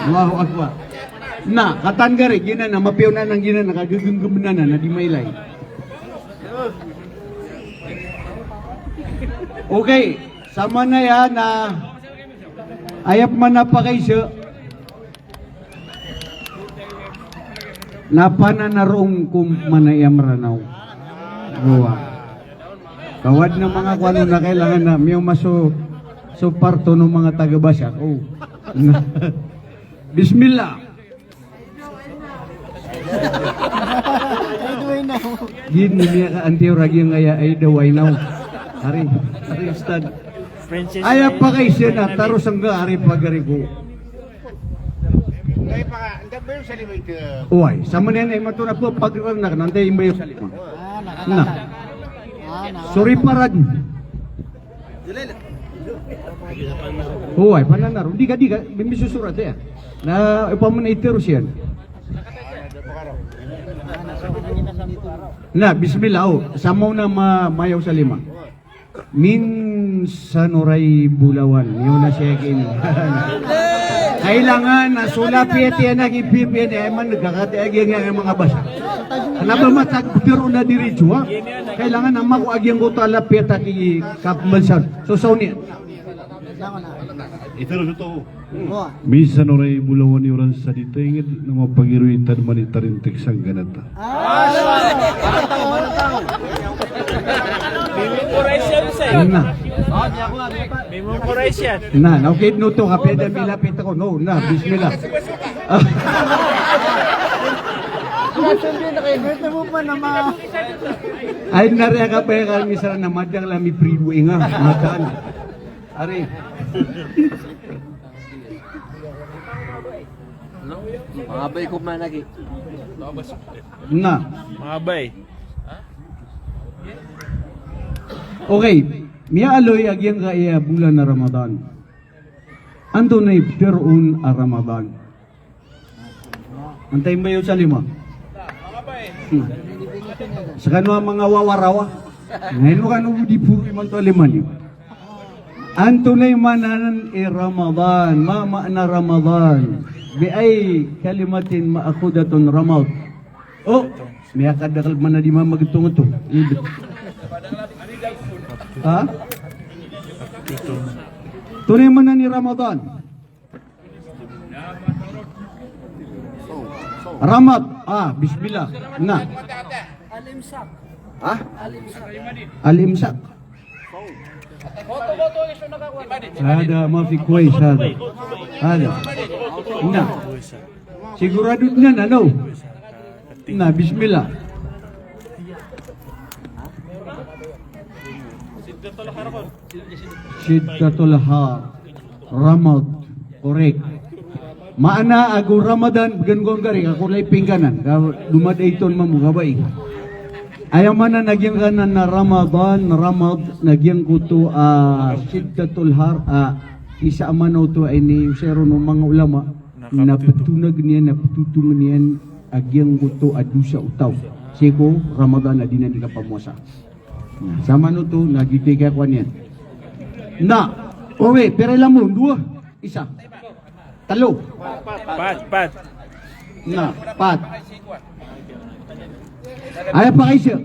Allahu Akbar. Na, katanggari, gina na, mapiyaw na ng gina, nakagagagam na di mailay. Okay, sama na yan na ayap man na pa kayo napananarong kum manayam ranaw. Buwa. Kawad ng mga kwano na kailangan na may maso so parto ng mga taga-Basak. Oh. Bismillah. Gini niya ka antiyo ragi ng ay daway now. Hari ustad. Ayap pa kayo siya na taros hanggang hari pagari ko. Uy, sama niyan ay matuna po pagkakanak nanti imbayo sa lima. Na. Sorry parad. Uy, pananaro. Di ka, bimisusurat ya. Na ipamun iteros yan. Na, bismillah. Samaw na mayaw sa lima. Min sanuray bulawan. Yun na siya gini. Kailangan na sulapit yan ang ipipin ay man nagkakatiagyan nga mga basa. Hanaba matagpiro na diretso ha. Kailangan na makuagyan ko talapit at ikapmalsan. So niya. Ito na ito. Minsan oray bulawan ni orang sa dito ingit na mapagiruitan manitarintik sang ganata. Na, okay no to kapeda milapit ako. No, na, bismillah. Ay nariya ka pa yung kalmisara na madang lami freeway nga. Madaan. Ari. Mga bay ko man lagi. Na. Mga bay. Okay. Miya aloy agyang kaya bulan na Ramadan. Ando na ipirun a Ramadan. Antayin ba yun sa lima? Sa kanwa mga wawarawa. Ngayon mo kanong di puri man to liman yun. Anto na manan Ramadan. Mama na Ramadan. Biay kalimatin maakudatun Ramad. Oh, may akadakal man na di mamagitong ito. Ha? Tunay man na ni Ramadan. Ramad. Bismillah. Na. Alimsak. Ha? Alimsak. Ada mafi kuwais ada. Na. Sigurado na ano? Na, bismillah. Siddatul Har. Ramad. Correct. Maana ago Ramadan ganggon gari ako lay pingganan. Dumaday ton mamugabay. Ayaw man na nagyang kanan na Ramadan, Ramad, nagyang kuto Siddatul Har, isa amanaw to ay ni Usero ng mga ulama, napatunag niyan, napatutungan niyan, agyang kuto adusa utaw. Siko, Ramadan na di na di ka pamuasa. Sama no to, nagitigay ko niyan. Na, owe, pero alam mo, dua, isa, talo. Pat. Na, pat. Ay pa kayo siya.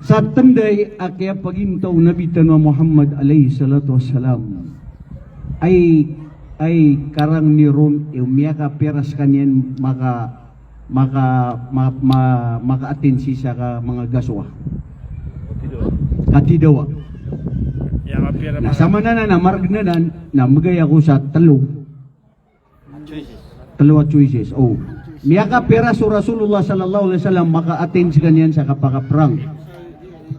Sa tanday, akya pagintaw nabitan wa Muhammad alayhi salatu wassalam. Ay karang ni Ron, umiyaka peras kanyan maka-atensi sa mga gaswa. Katidawa. Nasama na maragnanan, na magaya ko sa talo choices. Oh. Miyaka pera so Rasulullah sallallahu alaihi wasallam maka-attend kanyan sa kapakaprang.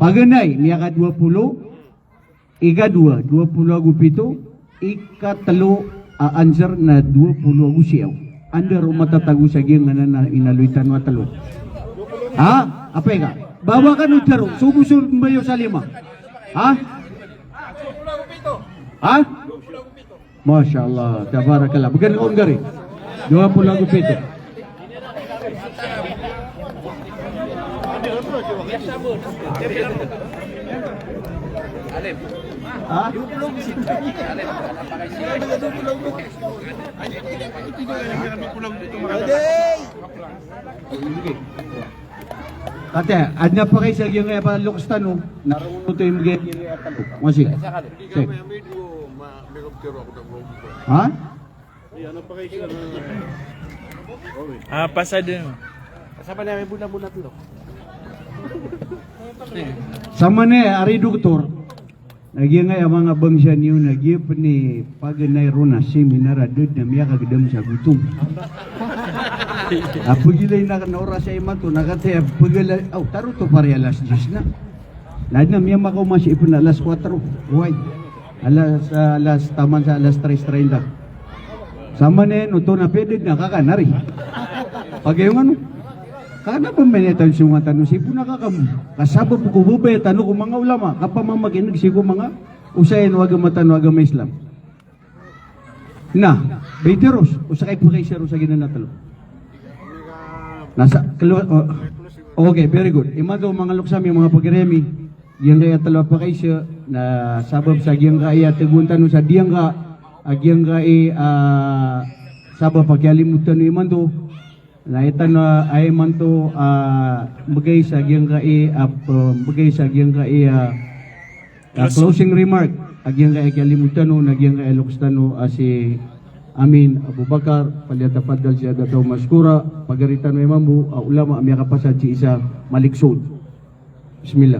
Paganay, miyaka 20, ika-2, 20 agupito, ika-3, answer na 20 agusiyaw. Anda ro matatago sa giyang na inaluitan wa talo. Ha? Apay ka? Bawa ka no taro, subusun bayo sa lima. Ha? Ha? Masya Allah, tabarakallah. Bukan kau gari. 27. Ha? Kate, adna pa kayo sa giyang pa lukstan no. Naruno to yung giyang masih. Sek. Ha? Pasado. Sama ni ari doktor. Nagyan nga mga bangsa niyo nagyan pa ni paganay rona seminar adud na miya kagdam sa gutom. Apo gilay na kanora sa iman to nakataya pagala taro to pare alas 10 na. Lahat na miya makumasi ipon alas 4. Why? Alas taman sa alas 3:30. Sama ni no to na pwede na kakanari. Pagayong ano? Kana pa menetan sunga tanong sipo nakakam. Kasaba po ko bubay tanong ko mga ulama kapamamaginig sigo mga usayan wag matano wag Islam. Na, beiteros usakay po kay sero sa ginanatalo. Nasa okay, very good. Imado mga luksami mga pagremi yang kaya talo pa kay siya na sabab sa giyang kaya teguntan sa diyang ka agyang kay sabab pagyalimutan ni imando na itan ay man to bagay sa giyang kai closing remark agyang kai kalimutan no nagyang kai lukstan no si Amin Abu Bakar palyatafaddal siya daw maskura pagaritan mo imam ulama amya kapasad si isa maliksod. Bismillah.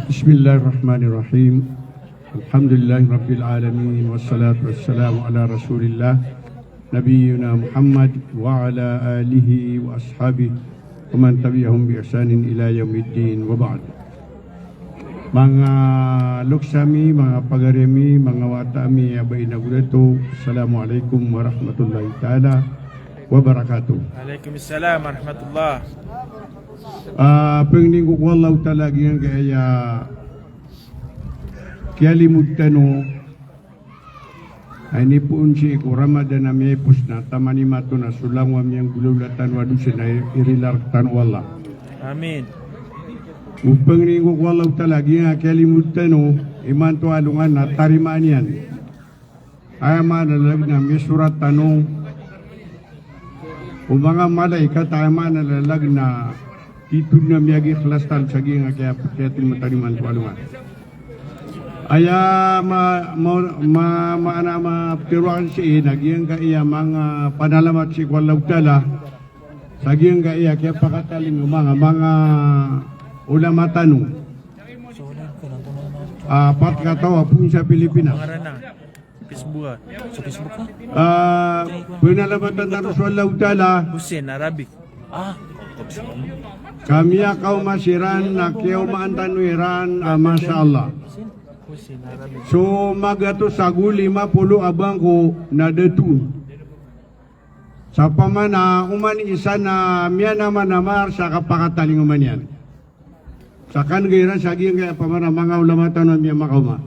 Bismillahirrahmanirrahim. Alhamdulillahi Rabbil Alamin. Wassalatu wassalamu ala Rasulillah Nabiyyuna Muhammad wa ala alihi wa ashabihi wa man tabi'ahum bi ihsanin ila yaumiddin wa ba'd. Mga luksami, mga pagaremi, mga watami abay na guleto. Assalamualaikum warahmatullahi ta'ala wabarakatuh. Waalaikumsalam warahmatullah. Pengning wallahu ta'ala giyang kaya kialimutano ay ni po unsi ko Ramadan na may pus na tamani mato na sulang wa miyang gululatan wa dusin ay irilartan wala. Amin. Upang ni ko wallahu ta'ala giyang kialimutano iman to alungan na tarimaan yan. Ay manalag na may surat tanong o mga malaikat ay manalag na itun na miyagi klastan sa giyang kaya tinmataniman to alungan. Aya maptiruan si nagyang kaya mga panalamat si Wallahu Ta'ala sagyang kaya kaya pakataling mga ulama tanong pat katawa pun sa Pilipinas Facebook. Sa Facebook ka? Pinalamatan na Wallahu Ta'ala Hussein Arabic. kami akaw masiran na kiyaw maantanuiran Masya Allah. So magato sagu 50 abang ko na datu. Sa pamana umani isa na miya naman namar sa kapakataling uman yan. Sa kan gairan sa giyang kaya pamana mga ulama tanong miya makauma.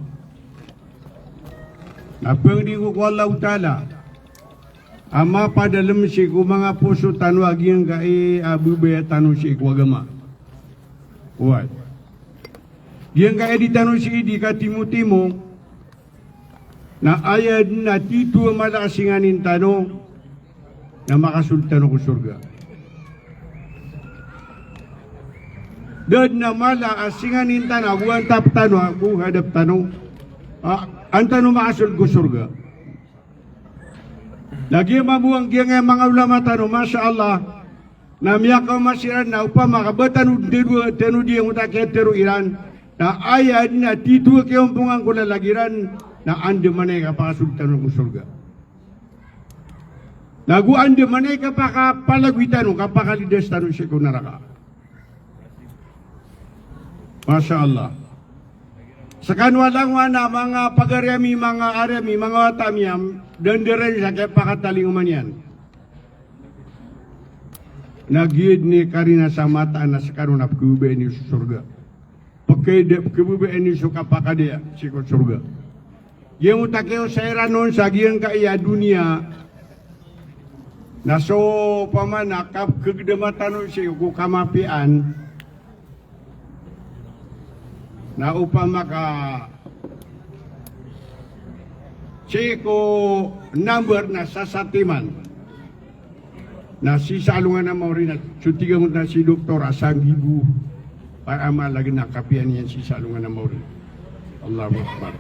Napang di ko Wallahu Ta'ala ama padalam si ko mga puso tanwag yung kay abubaya tanong si ko agama. What? Yang kaya ditanong si Idi ka Timo na ayad na tito malasinganin tanong na makasultan ko surga. Dad na malasinganin tanong, buwan tap tanong, ako hadap tanong, ang tanong makasul ko surga. Lagi mabuang kaya mga ulama tanong, Masya Allah, na miyakaw masiran na upang makabatan tenu dia mutaketeru Iran, na ayat na titu kayong pungang ko lalagiran na ande manay kapakasultan ng surga. Nagu ande manay kapakapalagwitan ng kapakalidas tanong siya kung naraka. Masya Allah. Sa kanwalang wana mga pagaryami, mga aryami, mga watamyam, danderen sa kapakataling uman yan. Nagid ni karina sa mata na sekarang na pagkubay ni sa surga. Pagkubay ni sa kapakadia si surga. Yang utakeo sa iranon sa giyang kaya dunia na so pamanakap kagdamatan siya ko kamapian na upama ka siya ko number na sasatiman na si salungan na mo rin at sutigang na si Dr. Asang Gibu para malagi na kapian yan si salungan na mo rin. Allahu Akbar.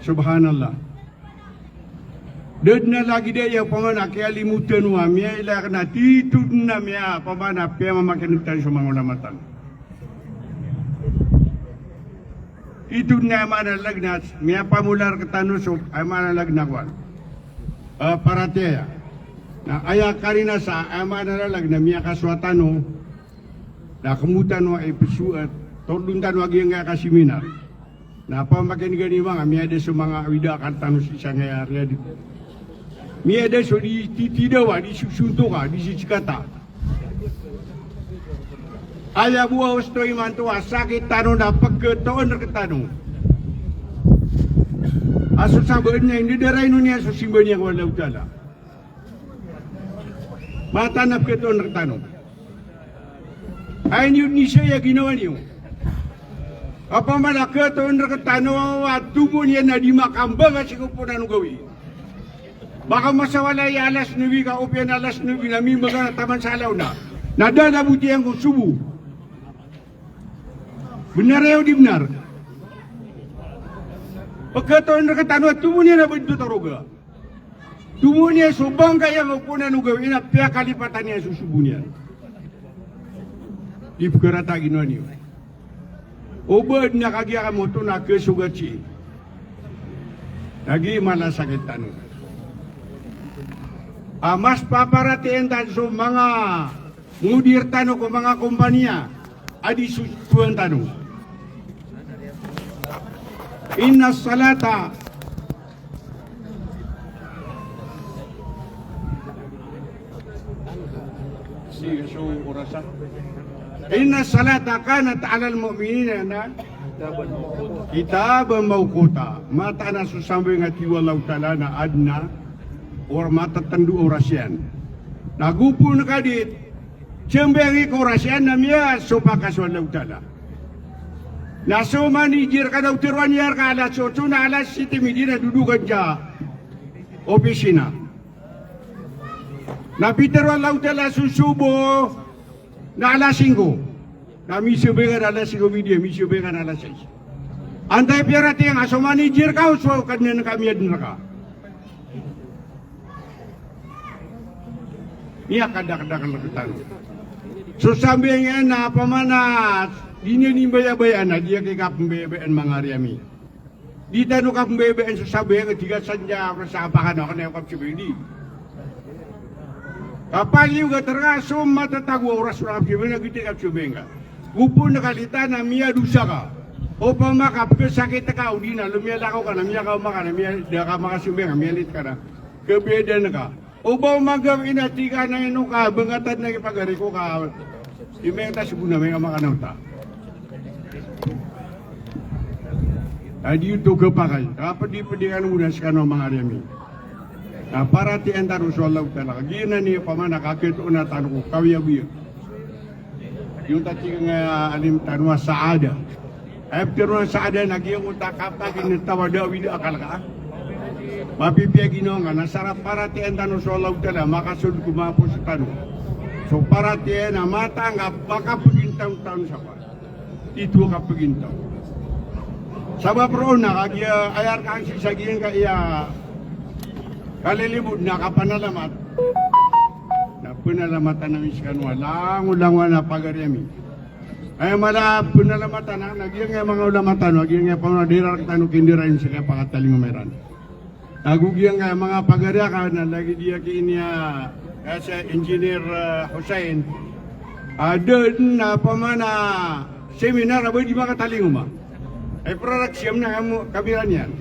Subhanallah. Ded na lagi dia yang pamana kaya limutan wa miya ila kana titud na miya pamana pia mamakinutan sa mga ulamatan. Itu na mana lagna miya pamular ketanusok ay mana lagna kwan. Parateya. Na aya karina sa ay mana lagna miya kaswatano na kemutan wa episode torduntan wa nga kasiminar. Na pamakin gani mga miada sa mga awida kantano si sangaya ready. Miada so di titidawa di susunto ka di sikata. Aya buah usto iman tua sakit tano na pagkataon na katano. Aso sabahin niya hindi daray nun niya so simba niya wala utala. Matanap kataon na katano. Ay niyo ni siya ginawa niyo. Apa malaka to ndra tano at tubo niya na di makambang at sikupunan gawi. Baka masawala ya alas nubi ka upian alas nubi na mimaga na taman salaw na. Nadala buti ang subu. Benar ya di benar. Pagka ndra tano at tubo niya na bedu taruga. Tubo niya subang kaya upunan gawi na pia kalipatan niya susubu niya. Di pagkarata ginawa niyo. Ubod na kagya mo ito na kesugachi. Lagi malasakit tanong. Mas paparatiin tayo sa mga ngudir tanong ko mga kumpanya. Adi susuan tanong. Inna salata. So orasan. Inna salata kanat alal mu'minina na kitaban mawquta mata na susambe nga tiwalaw tala na adna or matatandu orasyan nagupo na kadit tiyembengi ko orasyan na miya sopakas walaw tala naso manijir ka daw tiruan yar ka alas 8 na alas 7 midina dudugan dya opisina napitiruan law tala susubo na alas 5 na misubengan alas 5 media misubengan alas 6 antay pirati ang aso manager ka so kanyan kami adun ka niya kadak-kadak lakutan so sabi nga na pamana dinya ni baya-bayan na dia kay kapembebeen mga ariami di tanu kapembebeen so sabi nga tiga sanja sa apakan ako na yung kapsibili. Kapag yung katergaso matatagwa oras na kapsibenga giti kapsibenga. Gupo na kalita na miya dusa ka. O pa makapkasakit ka o di na lumiyalakaw ka na miya ka maka na miya ka makasibenga miyalit ka na. Kabeda na ka. O ba umagawin na tika na ino ka bangatan na ipagari ko ka. Imenta siguna may makanauta. Adi ito kapakay. Kapag di padikan muna sa kanong mga ariami. Paratian taru sallallahu taala gina ni pamana kakito na tanu kawiya-wiya yung tati nga alim tanwa saada after na saada nagyang utakap na kinitawada wida akal ka mapipia gino nga nasarap paratian taru sallallahu taala makasud kumapo sa tanu so paratian na mata nga baka pagintaw-taw sa pa itu ka pagintaw sabab roon na kagya ayar ka ang sisagyan ka iya kalilibod na kapanalamat na panalamatan namin siya walang na pag-ariami ay mala panalamatan na nagyang nga mga ulamatan nagyang nga panadirar kitano kindirain sila pakataling umeran nagugyang nga mga pag-ariaka na lagi diya kinya sa engineer Hussein doon na pamana seminar abay di makataling uma ay production na kabiran yan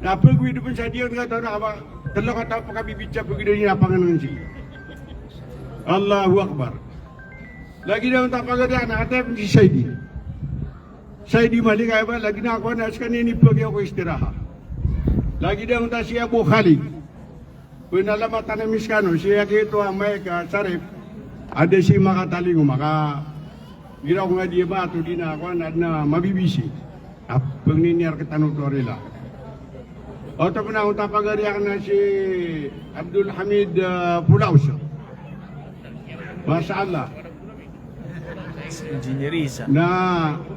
Napagwi doon sa diyan nga taon na talaga taon pa kami bitsa pagwi doon yung napanganan siya. Allahu Akbar. Lagi daw tapagada na atay si Saidi. Saidi mali kaya ba lagi na ako na kanini pag ako istiraha. Lagi daw ta si Abu Khalid. Pinalamatan na miskano siya kito ang may sarip. Ada si makatalingo maka giraw nga di ba to di na ako na mabibisi. Pag niniar kitanutorila. O tapos na tapagariyak na si Abdul Hamid Pulaus. Masya Allah. Na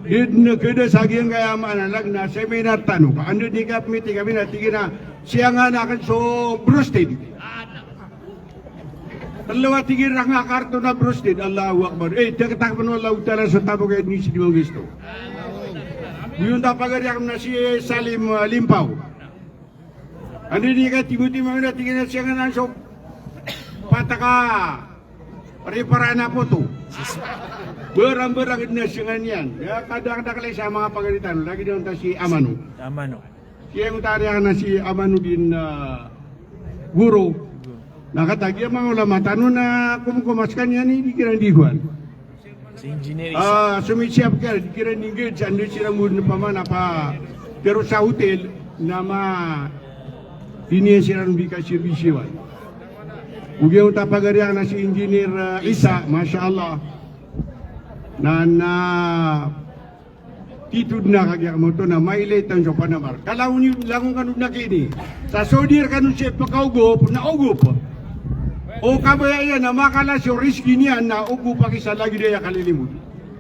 na kada sagiang kaya manalag na seminar tanong. Ando di ka pamiti kami na tigil na siya nga nakan so brusted. Dalawa tigil na nga karto na brusted. Allahu Akbar. Takatakpan mo Allah utara sa tabo kayo ni si Dimang Gisto. Yung tapagariyak na si Salim Limpaw. Ando di ka tibuti mo na tigil na siya nga na so pataka. Pare-para na po to. Berang-berang na siya yan. Ya, kadang-kadang sa mga pagalitan. Lagi doon ta si Amano. Siya yung tarihan na si Amano din guru. Nakatagi ang mga ulama. Tanong na kumukumaskan yan, hindi kirandiguan. Sumisiap ka, di kirandiguan. Ando silang muna pa man pa. Pero sa hotel, nama diniyan silang bikasir-bisiwan. Ugyaw tapagariyak na si Engineer Isa, Masya Allah. Na titud na kagyak mo to na mailitan sa panamar. Kalau ni langon kanun na kini. Sa sodir kanun siya pagkaugop, naugop. O kabayan na makala siya riski niya na ugup pakisa lagi dia kalilimut.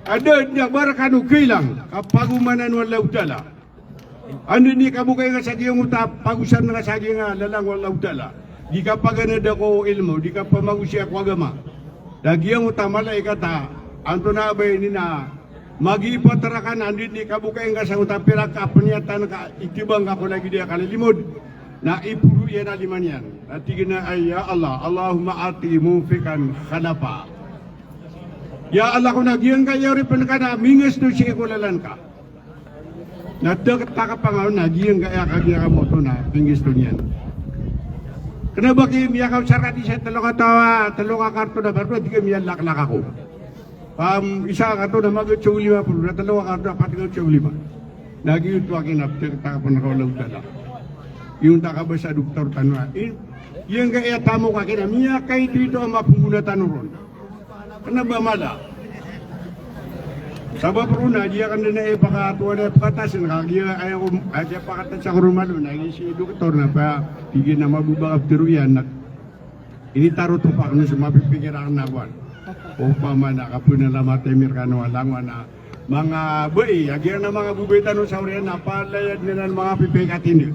Ada dia barakanu kilang kapagumanan walau tala. Ando ni kabukay nga sa giyong utap, pagusan nga sa giyong lalang walau tala. Di ka paganad ako ilmo, di ka pa magusya ako agama. Dagiyang utamalay kata, anto na ba ni na magipatarakan andin ni kabukay nga sa utapira ka panyatan ka itibang ako lagi dia kalilimod na ipuru yan na liman yan. At tigina ay ya Allah, Allahumma ati mufikan khalafa. Ya Allah ko nagiyang kayo rin ka na mingas no siya kulalan ka. Nagdagat ka pa nga nagiyang kaya kagya ka mo to na mingas to niyan. Kenapa kayo miyakaw sarati sa talong karto na barba, di kayo miyaklak ako. Isa ka to na mag-utsyong lima po, na talong karto na pati utsyong lima. Nag-iuto akin na, taka po nakawalaw tala. Yung taka ba sa doktor tanwa, yung kaya tamo ka kina, miyakay dito ang mapunguna tanuron. Kenapa mala? Sabab runa, dia kan na ipakatuwa na ipakatasin, kaya pakatan sa kurumalo, naging si doktor na pa, tigil na mabubakap tiruyan, ini taruh tupak na sumapipikir ang nawan. O pamana, kapuna na matemir ka na walangwan na, mga buhay, agyan na mga bubitan no sa uriyan, napalayad nila ng mga pipikatin niyo.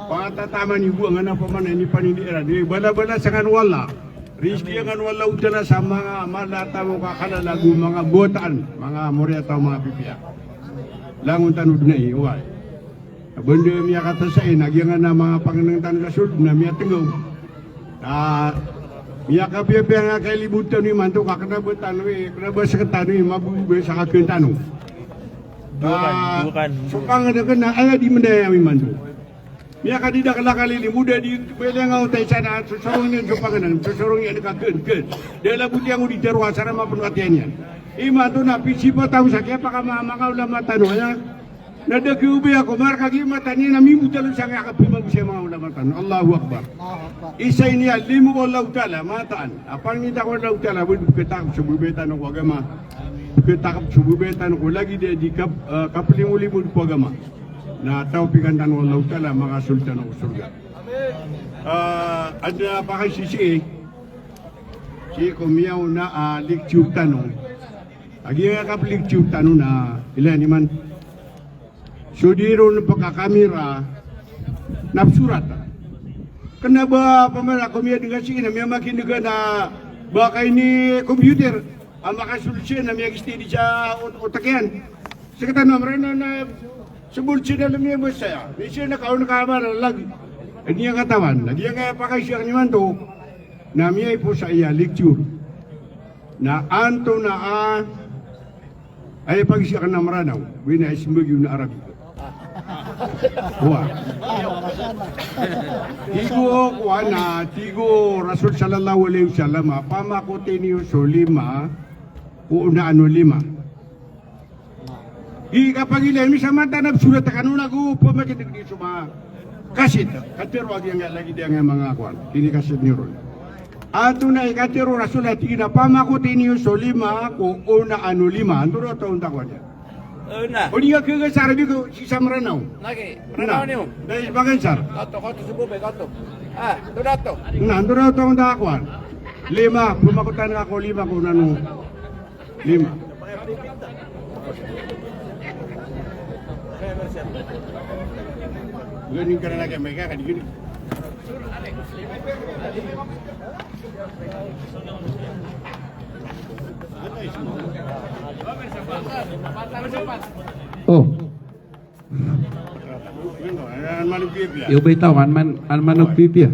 Pangatataman yung buwan nga na pamana, ini panindiran, bala-bala sa kanwala. Rizki yang wala utala sa mga malata mo kakalalago, mga botaan, mga moryata, mga pipiyak. Langon tanud na iway. Benda miya kata sa nagyangan na mga panganangtan kasud na miya tinggaw. Miya kapiya nga kay libutan ni manto kakanabutan kenaba sa katano mabube sa kakentano. Bukan. So pangadan na ay di mendaya mi manto. Miya kadida kalakali muda di beleng au tay sana susurung ni jupangan susurung yang kagen. Dela buti yang di terwa sana mapun katiannya. Ima to na pisi pa tahu sakya pa ka mga ulama tanong ya. Nadagubi ako marka gi matani na mimutal sa nga kapimag siya mga ulama tanong. Allahu Akbar. Isa ini limu Allah taala mataan. Apang ni takon Allah taala bud ketak sububetan ng agama. Ketak sububetan ko lagi dia di kaplimulimud ko agama. Na taufikan dan wallahu ta'ala mga sultan ng surga. Ada pa kay si kumiyaw na lecture tanong. Agi nga kap lecture tanong na ilan iman. Sudiro ng pagkakamera napsurat. Kenapa pamana kumiyaw dengan si ina makin juga na baka ini komputer ang makasolusyon na may gisti di sa utakyan. Sekatan naman na sebut sila lemia saya. Bisa nak kau nak kabar lagi. Ini yang katawan. Lagi yang pakai siang ni mantu. Namanya ibu saya lecture. Na anto na ay pag siya ka na maranaw. Wina ismag yung na Arabi. Wah. Tigo Rasul sallallahu alaihi wasallam pamakuti niyo so 5 una ano 5. Kapag ilan mi sama tanap surat kanuna ko pumakitig di suma kasit katero agi nga lagi dia nga mga kwan kini kasit ni ron. Ato na ikatero Rasul at ina pamakuti niyo so 5 ko una ano 5 anturo taon takwan niya. Una. O di ka kagasarabi ko si Samranaw. Lagi. Pranaw niyo. Dahil bagansar. Koto subube koto. Dorato. Nandura taong dakwan. 5, pumakutan ako 5 kung ano. 5. Galing ka na lagi, may kakad gini. Oh, Ano, maling pipi ya. yung bitaw, an manok pipi.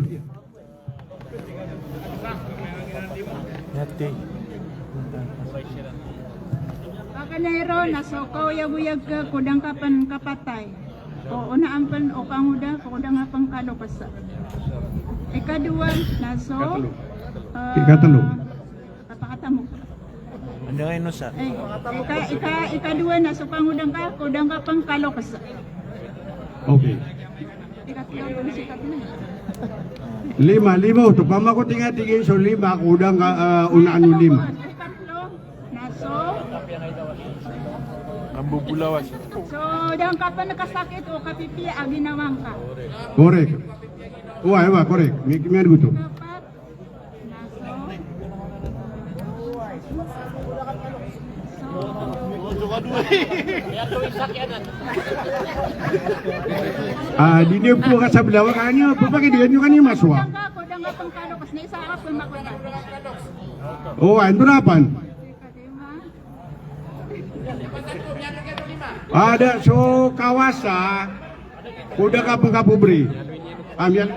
Kakanero, nasokaw yaguyag ka, kudang kapan kapatay. O unaampan o panguda, kudang apang kalokasa. Ikadua, naso. Ikatalo. Kapakatamo. Ano kayo no sa? Ikadua, naso pangudang ka, kudang kapang kalokasa. Okay. Ikatlo, sikat na. 5, to pama ko tingin so 5, kudang una ano 5. Ikatlo, naso. Nambubulawas. So, dang kapan nakasakit o kapipi, aginawang ka. Correct. Wah, correct. May gusto. Dapat, Di niyo po ka sa balawa kanyo, pupakidigan nyo kanyo maswa. kudang kapang kalokas, na isa ka po makunan. Ando napan. Ada so kawasa kuda kapubri. Amian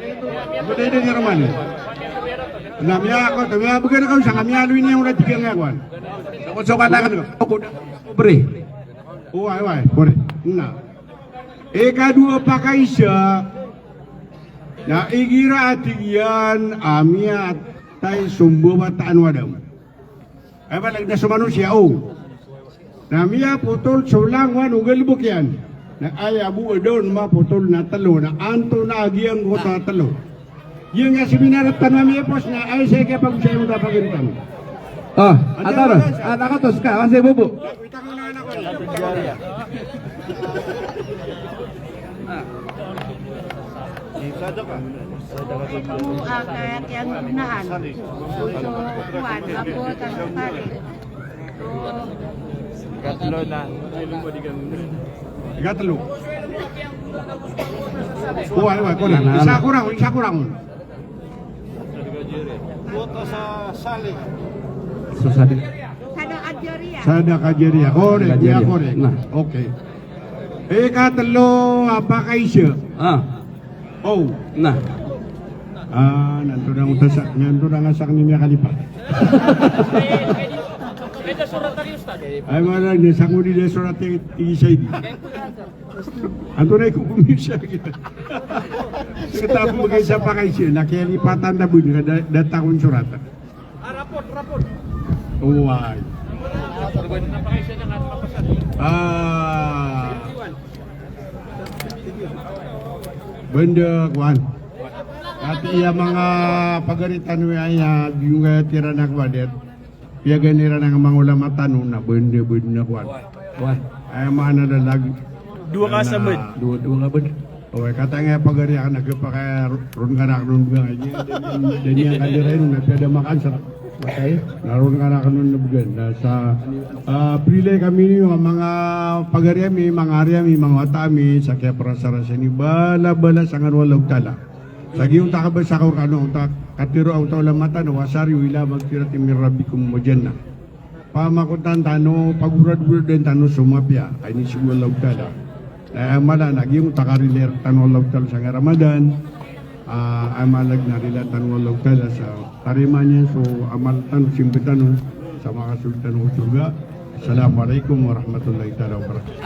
beda ni raman. Namya ako tamya bukan kau sa kamya lu ini yang udah tiga ngawan. So katakan kuda kapubri. Wai, boleh. Nah. Dua pakai siya. Na igira atigian amiat tay sumbo bataan wadam. Apa lagi na manusia Namia putol sulang wan ugal bukyan. Na ay abu edon ma putol na talo na anto na agiang kota talo. Yung nga seminarat tanamia pos na ay saya kaya pag saya muda pagiritan. Oh, ataro, atakatos ka, kasi bubu. Kamu akan yang gunahan. So, kuan, apo, tangkapari. Katlo na. Gatlo. Wai, kunan. Isa kurang. So sabi. Sada adjoria. Sada kajeria. Korek, Kajeria. ya korek. Nah. Okay. Katlo apa kaisya? Nah. Nanto na utasak, nanto na ngasak niya kalipat. Ay malang nasak mo din surat yang isay di. Anto na ikukumisya kita. Kita bagay sa pakaisya, nakilipatan na bun, datakon surat. Rapor. Uway. Benda kuan. At iya mga pagaritan ay yung tira na kwadet. Iya ganira na mga ulama tanong na benda kuan. Wah, Ay mana na lag. Dua ka sa bed. dua nga ba? Oke, kata nga pagari ka nagpakai ron kanak ron bugang aja. Dan yang kadira yun ada makan sa. Okay. Naroon kanak ron bugan. Sa prilay kami yung mga pagari mi, mga area mi, mga wata mi sa kaya parasarasa ni bala sangan walau tala. Sagi yung takabal sa kano unta katiro ang tao lamata no wasari wila magtirati min rabbikum mujanna. Pamakutan tano pagurad-urad din tano sumapya ay ni siguro tala. Amala naging takariler tanwalaw tal sa Ramadan. Amalag na rila tanwalaw tal sa tarimanya so amal tan simpitan sa mga sultan ng surga. Assalamualaikum warahmatullahi wabarakatuh.